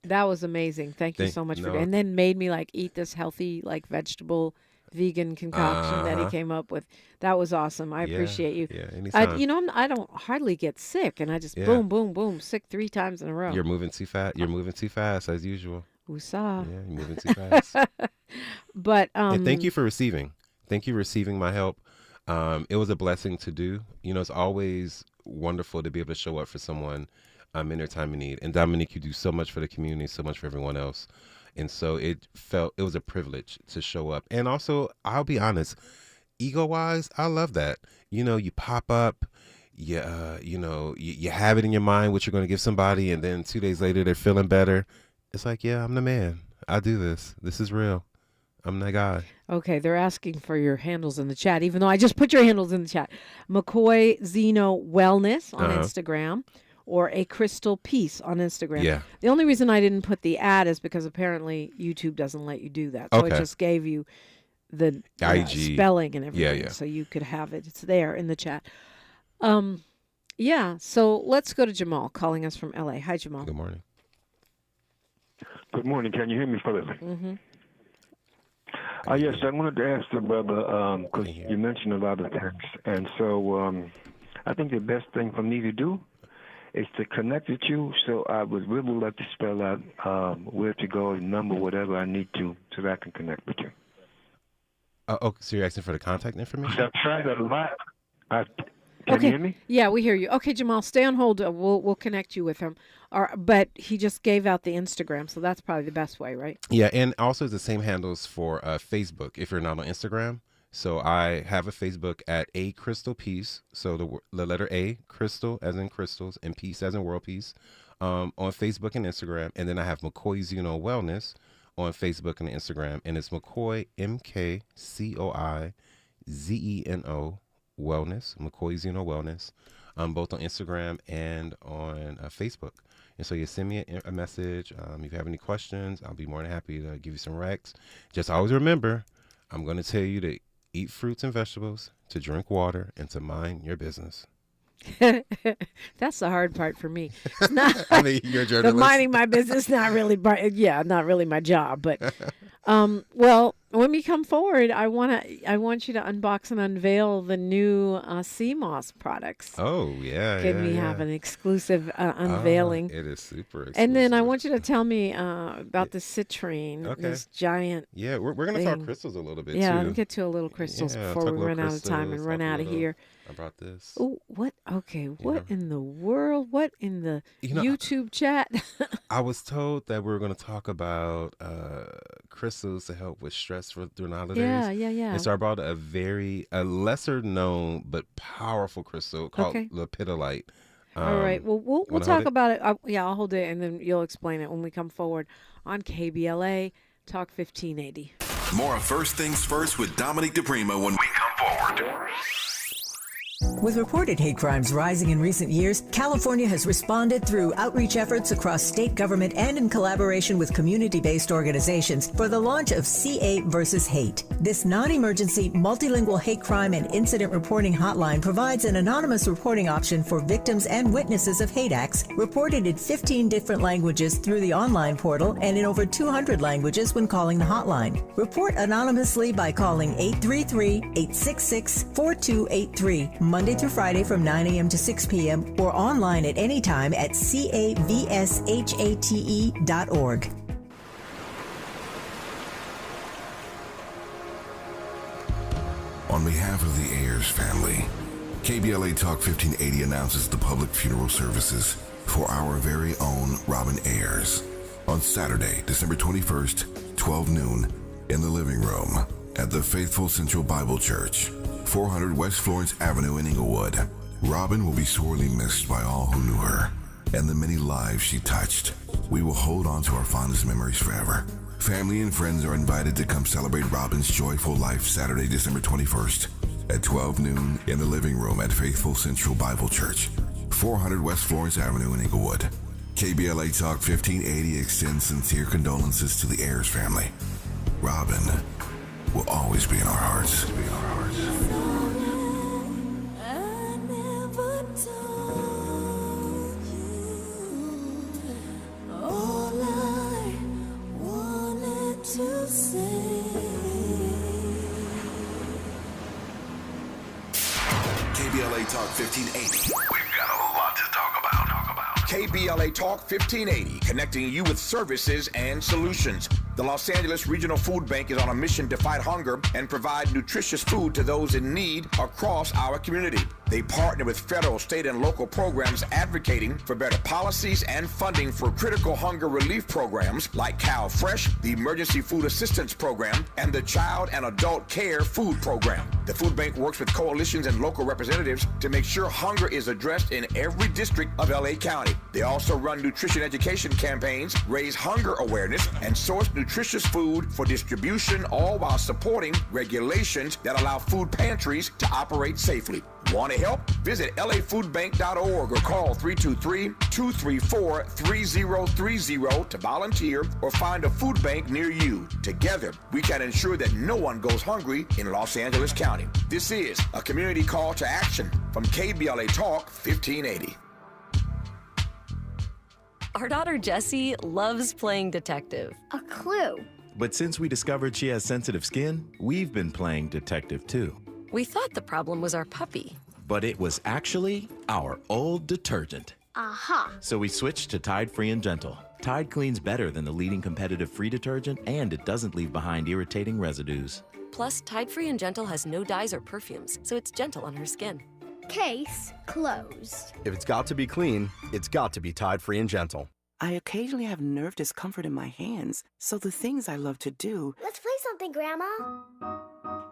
[SPEAKER 5] That was amazing. Thank you so much for that. And then made me eat this healthy vegetable vegan concoction that he came up with. That was awesome. I appreciate you.
[SPEAKER 1] Yeah, anytime.
[SPEAKER 5] I don't hardly get sick, and I just boom, boom, boom, sick 3 times in a row.
[SPEAKER 1] You're moving too fast. You're moving too fast as usual.
[SPEAKER 5] Woosah.
[SPEAKER 1] Yeah, you're moving too fast.
[SPEAKER 5] But
[SPEAKER 1] and thank you for receiving. Thank you for receiving my help. It was a blessing to do. It's always wonderful to be able to show up for someone in their time of need. And Dominique, you do so much for the community, so much for everyone else. And so it was a privilege to show up. And also, I'll be honest, ego-wise, I love that. You pop up, you have it in your mind what you're going to give somebody, and then 2 days later they're feeling better. It's like, yeah, I'm the man. I do this. This is real. I'm that guy.
[SPEAKER 5] Okay, they're asking for your handles in the chat, even though I just put your handles in the chat. MkCoi Zeno Wellness on Instagram. Or A Crystal Peace on Instagram.
[SPEAKER 1] Yeah.
[SPEAKER 5] The only reason I didn't put the ad is because apparently YouTube doesn't let you do that. So it just gave you the
[SPEAKER 1] IG
[SPEAKER 5] spelling and everything.
[SPEAKER 1] Yeah.
[SPEAKER 5] So you could have it. It's there in the chat. So let's go to Jamal calling us from LA. Hi, Jamal.
[SPEAKER 1] Good morning.
[SPEAKER 3] Good morning. Can you hear me, fellas?
[SPEAKER 5] Mm-hmm.
[SPEAKER 3] Yes, I wanted to ask the brother, because you mentioned a lot of things. And so I think the best thing for me to do is to connect with you, so I would really like to spell out where to go, number, whatever I need to, so that I can connect with you.
[SPEAKER 1] So you're asking for the contact information?
[SPEAKER 3] I've tried that a lot. Can you hear me?
[SPEAKER 5] Yeah, we hear you. Okay, Jamal, stay on hold. We'll connect you with him. But he just gave out the Instagram, so that's probably the best way, right?
[SPEAKER 1] Yeah, and also the same handles for Facebook if you're not on Instagram. So I have a Facebook at A Crystal Peace. So the letter A, crystal as in crystals, and peace as in world peace, on Facebook and Instagram. And then I have MkCoi Zeno Wellness on Facebook and Instagram. And it's MkCoi, MkCoi Zeno Wellness, MkCoi Zeno Wellness, both on Instagram and on Facebook. And so you send me a message. If you have any questions, I'll be more than happy to give you some recs. Just always remember, I'm going to tell you to eat fruits and vegetables, to drink water, and to mind your business.
[SPEAKER 5] That's the hard part for me. It's not.
[SPEAKER 1] I mean, you're a journalist.
[SPEAKER 5] Minding my business, not really my job. But, well, when we come forward, I want you to unbox and unveil the new sea moss products.
[SPEAKER 1] Oh, yeah.
[SPEAKER 5] Can we have an exclusive unveiling?
[SPEAKER 1] It is super exclusive.
[SPEAKER 5] And then I want you to tell me about the citrine, this giant.
[SPEAKER 1] Yeah, we're going to talk crystals a little bit too.
[SPEAKER 5] Yeah, we'll get to a little crystals before we run out of time and run out of here.
[SPEAKER 1] I brought this.
[SPEAKER 5] Oh, what? Okay, what in the world? What in the YouTube chat?
[SPEAKER 1] I was told that we were going to talk about crystals to help with stress during the holidays.
[SPEAKER 5] Yeah.
[SPEAKER 1] And so I brought a lesser known but powerful crystal called lepidolite.
[SPEAKER 5] All right. Well, we'll talk about it. I'll hold it, and then you'll explain it when we come forward on KBLA Talk 1580.
[SPEAKER 6] More of First Things First with Dominique DiPrima when we come forward.
[SPEAKER 4] With reported hate crimes rising in recent years, California has responded through outreach efforts across state government and in collaboration with community-based organizations for the launch of CA versus Hate. This non-emergency, multilingual hate crime and incident reporting hotline provides an anonymous reporting option for victims and witnesses of hate acts reported in 15 different languages through the online portal and in over 200 languages when calling the hotline. Report anonymously by calling 833-866-4283. Monday through Friday from 9 a.m. to 6 p.m. or online at any time at cavshate.org.
[SPEAKER 6] On behalf of the Ayers family, KBLA Talk 1580 announces the public funeral services for our very own Robin Ayers on Saturday, December 21st, 12 noon, in the living room at the Faithful Central Bible Church, 400 West Florence Avenue in Inglewood. Robin will be sorely missed by all who knew her and the many lives she touched. We will hold on to our fondest memories forever. Family and friends are invited to come celebrate Robin's joyful life Saturday, December 21st at 12 noon in the living room at Faithful Central Bible Church, 400 West Florence Avenue in Inglewood. KBLA Talk 1580 extends sincere condolences to the Ayers family. Robin will always be in our hearts. KBLA Talk 1580. We've got a lot to talk about.
[SPEAKER 8] KBLA Talk 1580, connecting you with services and solutions. The Los Angeles Regional Food Bank is on a mission to fight hunger and provide nutritious food to those in need across our community. They partner with federal, state, and local programs advocating for better policies and funding for critical hunger relief programs like Cal Fresh, the Emergency Food Assistance Program, and the Child and Adult Care Food Program. The food bank works with coalitions and local representatives to make sure hunger is addressed in every district of LA County. They also run nutrition education campaigns, raise hunger awareness, and source nutritious food for distribution, all while supporting regulations that allow food pantries to operate safely. Want to help? Visit lafoodbank.org or call 323-234-3030 to volunteer or find a food bank near you. Together, we can ensure that no one goes hungry in Los Angeles County. This is a community call to action from KBLA Talk 1580.
[SPEAKER 10] Our daughter Jessie loves playing detective.
[SPEAKER 24] A clue.
[SPEAKER 25] But since we discovered she has sensitive skin, we've been playing detective too.
[SPEAKER 10] We thought the problem was our puppy.
[SPEAKER 25] But it was actually our old detergent.
[SPEAKER 24] Aha.
[SPEAKER 25] So we switched to Tide Free and Gentle. Tide cleans better than the leading competitive free detergent, and it doesn't leave behind irritating residues.
[SPEAKER 10] Plus, Tide Free and Gentle has no dyes or perfumes, so it's gentle on her skin.
[SPEAKER 24] Case closed.
[SPEAKER 26] If it's got to be clean, it's got to be Tide Free and Gentle.
[SPEAKER 27] I occasionally have nerve discomfort in my hands, so the things I love to do...
[SPEAKER 24] Let's play something, Grandma.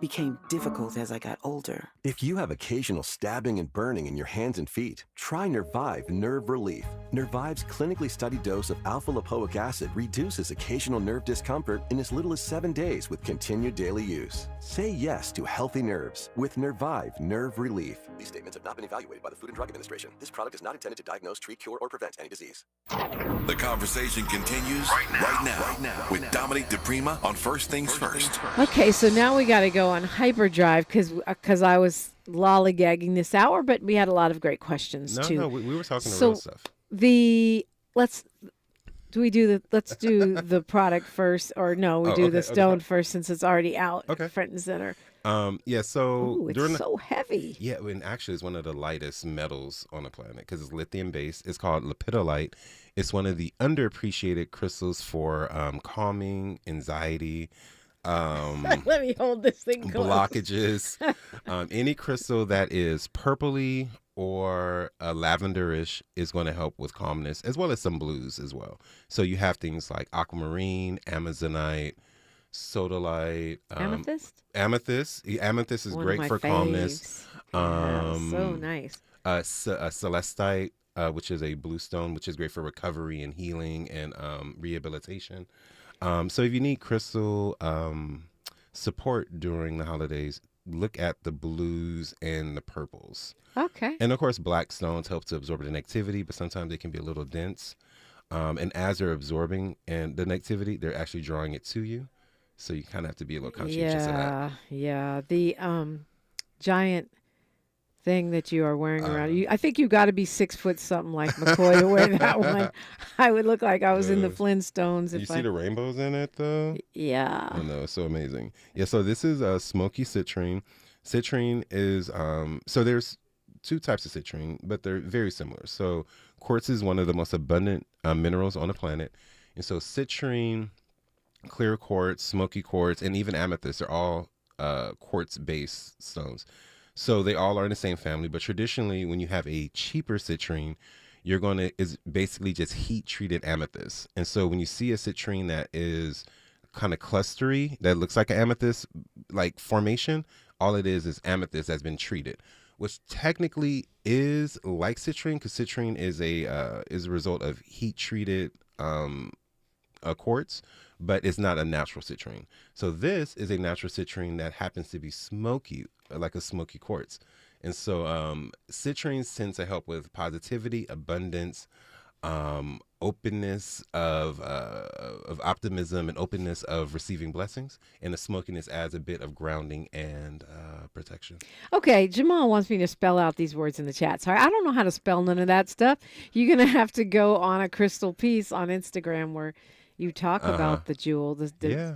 [SPEAKER 27] ...became difficult as I got older.
[SPEAKER 28] If you have occasional stabbing and burning in your hands and feet, try Nervive Nerve Relief. Nervive's clinically studied dose of alpha-lipoic acid reduces occasional nerve discomfort in as little as 7 days with continued daily use. Say yes to healthy nerves with Nervive Nerve Relief. These statements have not been evaluated by the Food and Drug Administration. This product is not intended to diagnose, treat, cure, or prevent any disease.
[SPEAKER 6] The conversation continues right now with Dominique DiPrima on First Things First.
[SPEAKER 5] Okay, so now we got to go on hyperdrive because I was lollygagging this hour, but we had a lot of great questions too.
[SPEAKER 1] No, we were talking real stuff.
[SPEAKER 5] let's do the product first, or no, we do the stone first since it's already out front and center.
[SPEAKER 1] Yeah, so
[SPEAKER 5] Ooh, it's so heavy.
[SPEAKER 1] Yeah, and actually it's one of the lightest metals on the planet because it's lithium based. It's called lepidolite. It's one of the underappreciated crystals for calming, anxiety,
[SPEAKER 5] let me hold this thing close.
[SPEAKER 1] Blockages. Any crystal that is purpley or lavenderish is going to help with calmness, as well as some blues as well. So you have things like aquamarine, amazonite, sodalite,
[SPEAKER 5] amethyst.
[SPEAKER 1] Amethyst is
[SPEAKER 5] One
[SPEAKER 1] great for calmness.
[SPEAKER 5] So nice.
[SPEAKER 1] Celestite, which is a blue stone, which is great for recovery and healing and rehabilitation. So if you need crystal support during the holidays, look at the blues and the purples.
[SPEAKER 5] Okay.
[SPEAKER 1] And of course, black stones help to absorb the negativity, but sometimes they can be a little dense. And as they're absorbing and the negativity, they're actually drawing it to you. So you kind of have to be a little conscientious of that.
[SPEAKER 5] Yeah. The giant thing that you are wearing around. I think you got to be 6 foot something like MkCoi to wear that one. I would look like I was in the Flintstones.
[SPEAKER 1] You see the rainbows in it, though?
[SPEAKER 5] Yeah.
[SPEAKER 1] I know. It's so amazing. Yeah, so this is a smoky citrine. Citrine is, so there's two types of citrine, but they're very similar. So quartz is one of the most abundant minerals on the planet. And so citrine, clear quartz, smoky quartz, and even amethyst are all quartz-based stones. So they all are in the same family, but traditionally when you have a cheaper citrine, you're going to, is basically just heat treated amethyst. And so when you see a citrine that is kind of clustery, that looks like an amethyst like formation, all it is amethyst that's been treated, which technically is like citrine, because citrine is a result of heat treated quartz, but it's not a natural citrine. So this is a natural citrine that happens to be smoky, like a smoky quartz. And so citrines tend to help with positivity, abundance, openness of optimism, and openness of receiving blessings. And the smokiness adds a bit of grounding and protection.
[SPEAKER 5] Okay, Jamal wants me to spell out these words in the chat. Sorry, I don't know how to spell none of that stuff. You're going to have to go on a crystal piece on Instagram where you talk about the jewel, the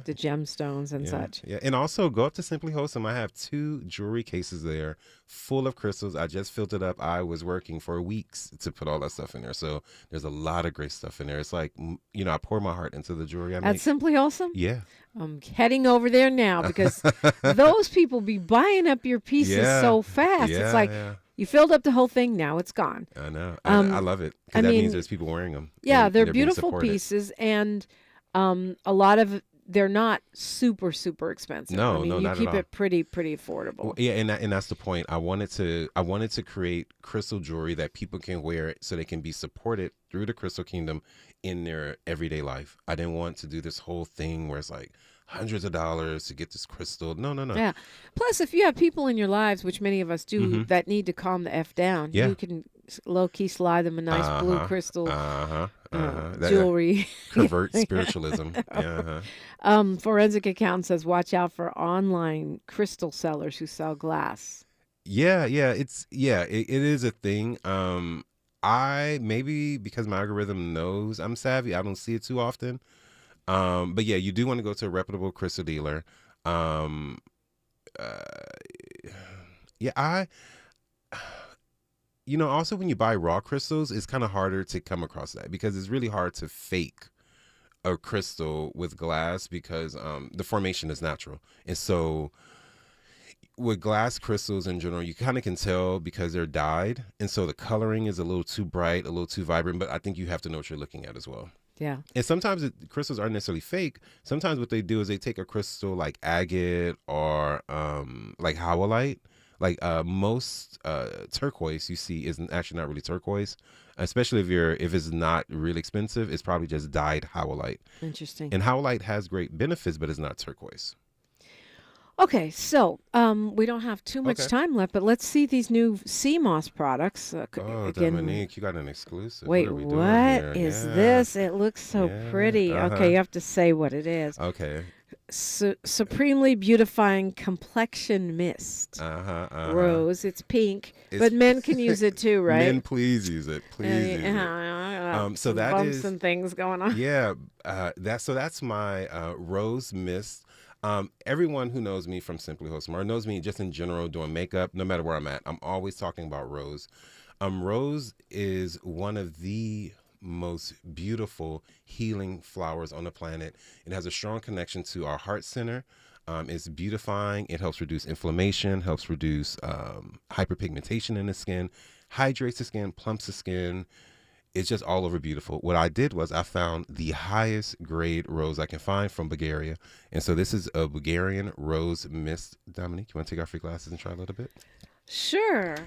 [SPEAKER 5] gemstones and such.
[SPEAKER 1] Yeah, and also go up to Simply Wholesome. I have 2 jewelry cases there full of crystals. I just filled it up. I was working for weeks to put all that stuff in there. So there's a lot of great stuff in there. It's like, you know, I pour my heart into the jewelry I make.
[SPEAKER 5] At Simply Wholesome?
[SPEAKER 1] Yeah.
[SPEAKER 5] I'm heading over there now because those people be buying up your pieces so fast.
[SPEAKER 1] Yeah,
[SPEAKER 5] it's like you filled up the whole thing. Now it's gone.
[SPEAKER 1] I know. I love it. Because that means there's people wearing them.
[SPEAKER 5] Yeah, they're beautiful pieces. And a lot of they're not super expensive.
[SPEAKER 1] No,
[SPEAKER 5] I mean,
[SPEAKER 1] no,
[SPEAKER 5] you
[SPEAKER 1] not
[SPEAKER 5] keep
[SPEAKER 1] at all.
[SPEAKER 5] it pretty affordable.
[SPEAKER 1] Well, yeah, and that's the point. I wanted to create crystal jewelry that people can wear so they can be supported through the Crystal Kingdom in their everyday life. I didn't want to do this whole thing where it's like hundreds of dollars to get this crystal. No.
[SPEAKER 5] Yeah. Plus, if you have people in your lives, which many of us do, that need to calm the F down, you can low-key slide them a nice blue crystal jewelry.
[SPEAKER 1] Pervert spiritualism.
[SPEAKER 5] Forensic Accountant says, watch out for online crystal sellers who sell glass.
[SPEAKER 1] Yeah, it is a thing. I maybe because my algorithm knows I'm savvy, I don't see it too often. But yeah, you do want to go to a reputable crystal dealer. Also when you buy raw crystals, it's kind of harder to come across that because it's really hard to fake a crystal with glass because the formation is natural. And so with glass crystals in general, you kind of can tell because they're dyed. And so the coloring is a little too bright, a little too vibrant, but I think you have to know what you're looking at as well.
[SPEAKER 5] Yeah.
[SPEAKER 1] And sometimes crystals aren't necessarily fake. Sometimes what they do is they take a crystal like agate or like howlite. Like most turquoise you see is actually not really turquoise, especially if it's not really expensive. It's probably just dyed howlite.
[SPEAKER 5] Interesting.
[SPEAKER 1] And howlite has great benefits, but it's not turquoise.
[SPEAKER 5] Okay, so we don't have too much time left, but let's see these new sea moss products.
[SPEAKER 1] Dominique, you got an exclusive.
[SPEAKER 5] Wait, what is this? It looks so pretty. Okay, you have to say what it is.
[SPEAKER 1] Okay.
[SPEAKER 5] Supremely Beautifying Complexion Mist. Rose. It's pink, but men can use it too, right?
[SPEAKER 1] Men, please use it. Please use it. So that
[SPEAKER 5] bumps
[SPEAKER 1] is
[SPEAKER 5] and things going on.
[SPEAKER 1] Yeah, that's my rose mist. Everyone who knows me from Simply Wholesome or knows me just in general doing makeup, no matter where I'm at, I'm always talking about rose. Rose is one of the most beautiful healing flowers on the planet. It has a strong connection to our heart center. It's beautifying. It helps reduce inflammation, helps reduce hyperpigmentation in the skin, hydrates the skin, plumps the skin. It's just all over beautiful. What I did was I found the highest grade rose I can find from Bulgaria. And so this is a Bulgarian rose mist. Dominique, you want to take off your glasses and try a little bit?
[SPEAKER 5] Sure.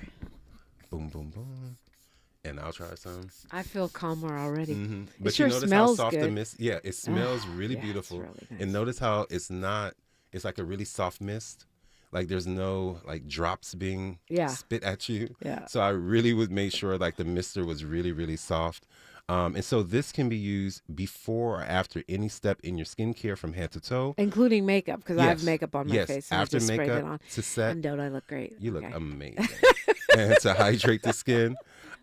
[SPEAKER 1] Boom, boom, boom. And I'll try some.
[SPEAKER 5] I feel calmer already.
[SPEAKER 1] Mm-hmm.
[SPEAKER 5] It
[SPEAKER 1] But
[SPEAKER 5] sure
[SPEAKER 1] you notice
[SPEAKER 5] smells
[SPEAKER 1] how soft
[SPEAKER 5] good.
[SPEAKER 1] the mist. Yeah, it smells really beautiful.
[SPEAKER 5] It's really nice.
[SPEAKER 1] And notice how it's like a really soft mist. Like there's no like drops being spit at you.
[SPEAKER 5] Yeah.
[SPEAKER 1] So I really would make sure like the mister was really, really soft. And so this can be used before or after any step in your skincare from head to toe.
[SPEAKER 5] Including makeup, because I have makeup on my
[SPEAKER 1] Yes,
[SPEAKER 5] face. And
[SPEAKER 1] after
[SPEAKER 5] I just sprayed it
[SPEAKER 1] makeup
[SPEAKER 5] on.
[SPEAKER 1] to set.
[SPEAKER 5] And don't I look great?
[SPEAKER 1] You look
[SPEAKER 5] Okay.
[SPEAKER 1] amazing. And to hydrate the skin.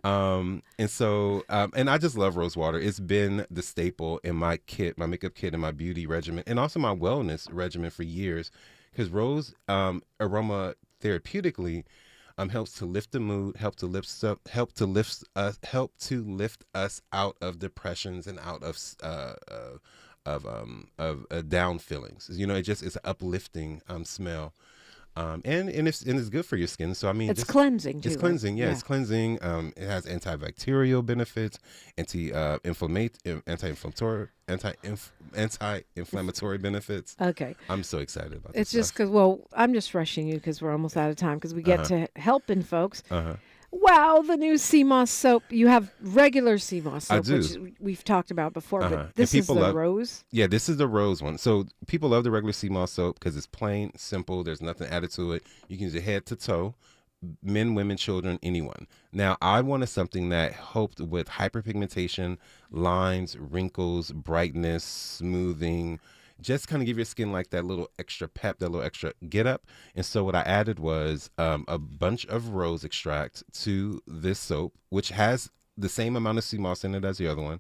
[SPEAKER 1] And I just love rose water. It's been the staple in my kit, my makeup kit, and my beauty regimen, and also my wellness regimen for years. Because rose aroma therapeutically helps to lift the mood, help to lift us out of depressions and out of down feelings. You know, it's an uplifting smell. And it's good for your skin. So I mean,
[SPEAKER 5] it's cleansing too.
[SPEAKER 1] It's cleansing,
[SPEAKER 5] right?
[SPEAKER 1] It's cleansing. It has antibacterial benefits, anti-inflammatory benefits.
[SPEAKER 5] Okay,
[SPEAKER 1] I'm so excited about this.
[SPEAKER 5] It's just because I'm just rushing you because we're almost out of time because we get to helping folks. Wow, the new sea moss soap. You have regular sea moss soap, which we've talked about before, but this is the rose?
[SPEAKER 1] Yeah, this is the rose one. So people love the regular sea moss soap because it's plain, simple. There's nothing added to it. You can use it head to toe, men, women, children, anyone. Now, I wanted something that helped with hyperpigmentation, lines, wrinkles, brightness, smoothing, just kind of give your skin like that little extra pep, that little extra get up. And so what I added was a bunch of rose extract to this soap, which has the same amount of sea moss in it as the other one.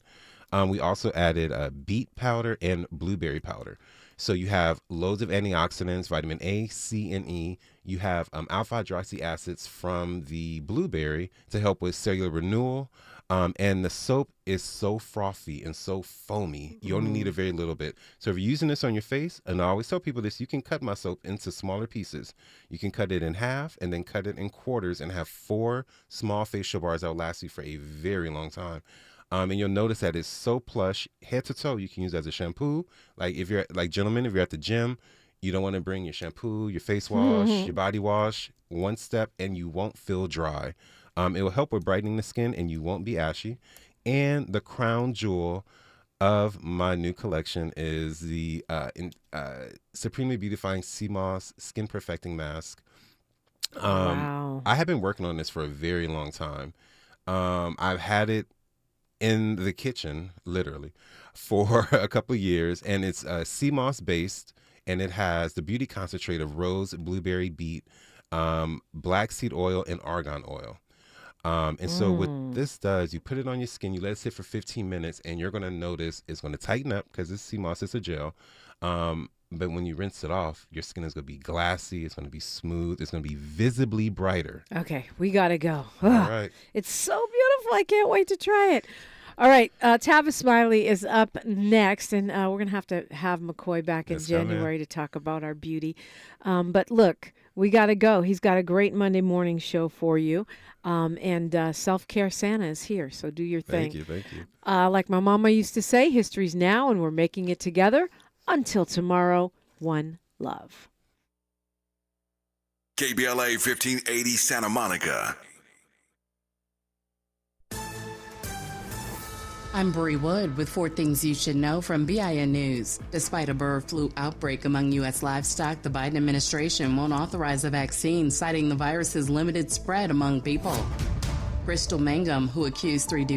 [SPEAKER 1] We also added beet powder and blueberry powder. So you have loads of antioxidants, vitamin A, C, and E. You have alpha hydroxy acids from the blueberry to help with cellular renewal. And the soap is so frothy and so foamy. You only need a very little bit. So if you're using this on your face, and I always tell people this, you can cut my soap into smaller pieces. You can cut it in half and then cut it in quarters and have 4 small facial bars that will last you for a very long time. And you'll notice that it's so plush, head to toe. You can use it as a shampoo. Like if you're gentlemen, if you're at the gym, you don't want to bring your shampoo, your face wash, your body wash, one step, and you won't feel dry. It will help with brightening the skin, and you won't be ashy. And the crown jewel of my new collection is the Supremely Beautifying Sea Moss Skin Perfecting Mask.
[SPEAKER 5] Wow.
[SPEAKER 1] I have been working on this for a very long time. I've had it in the kitchen, literally, for a couple of years, and it's sea moss based, and it has the beauty concentrate of rose, blueberry, beet, black seed oil, and argan oil. And so what this does, you put it on your skin, you let it sit for 15 minutes, and you're going to notice it's going to tighten up because it's sea moss, it's a gel. But when you rinse it off, your skin is going to be glassy, it's going to be smooth, it's going to be visibly brighter.
[SPEAKER 5] Okay, we got to go.
[SPEAKER 1] All right.
[SPEAKER 5] It's so beautiful. I can't wait to try it. All right, Tavis Smiley is up next, and we're going to have MkCoi back in January to talk about our beauty. But look, we got to go. He's got a great Monday morning show for you, and Self-Care Santa is here, so do your thing.
[SPEAKER 1] Thank you.
[SPEAKER 5] Like my mama used to say, history's now, and we're making it together. Until tomorrow, one love.
[SPEAKER 6] KBLA 1580 Santa Monica.
[SPEAKER 9] I'm Bree Wood with 4 things you should know from BIN News. Despite a bird flu outbreak among U.S. livestock, the Biden administration won't authorize a vaccine, citing the virus's limited spread among people. Crystal Mangum, who accused 3 Duke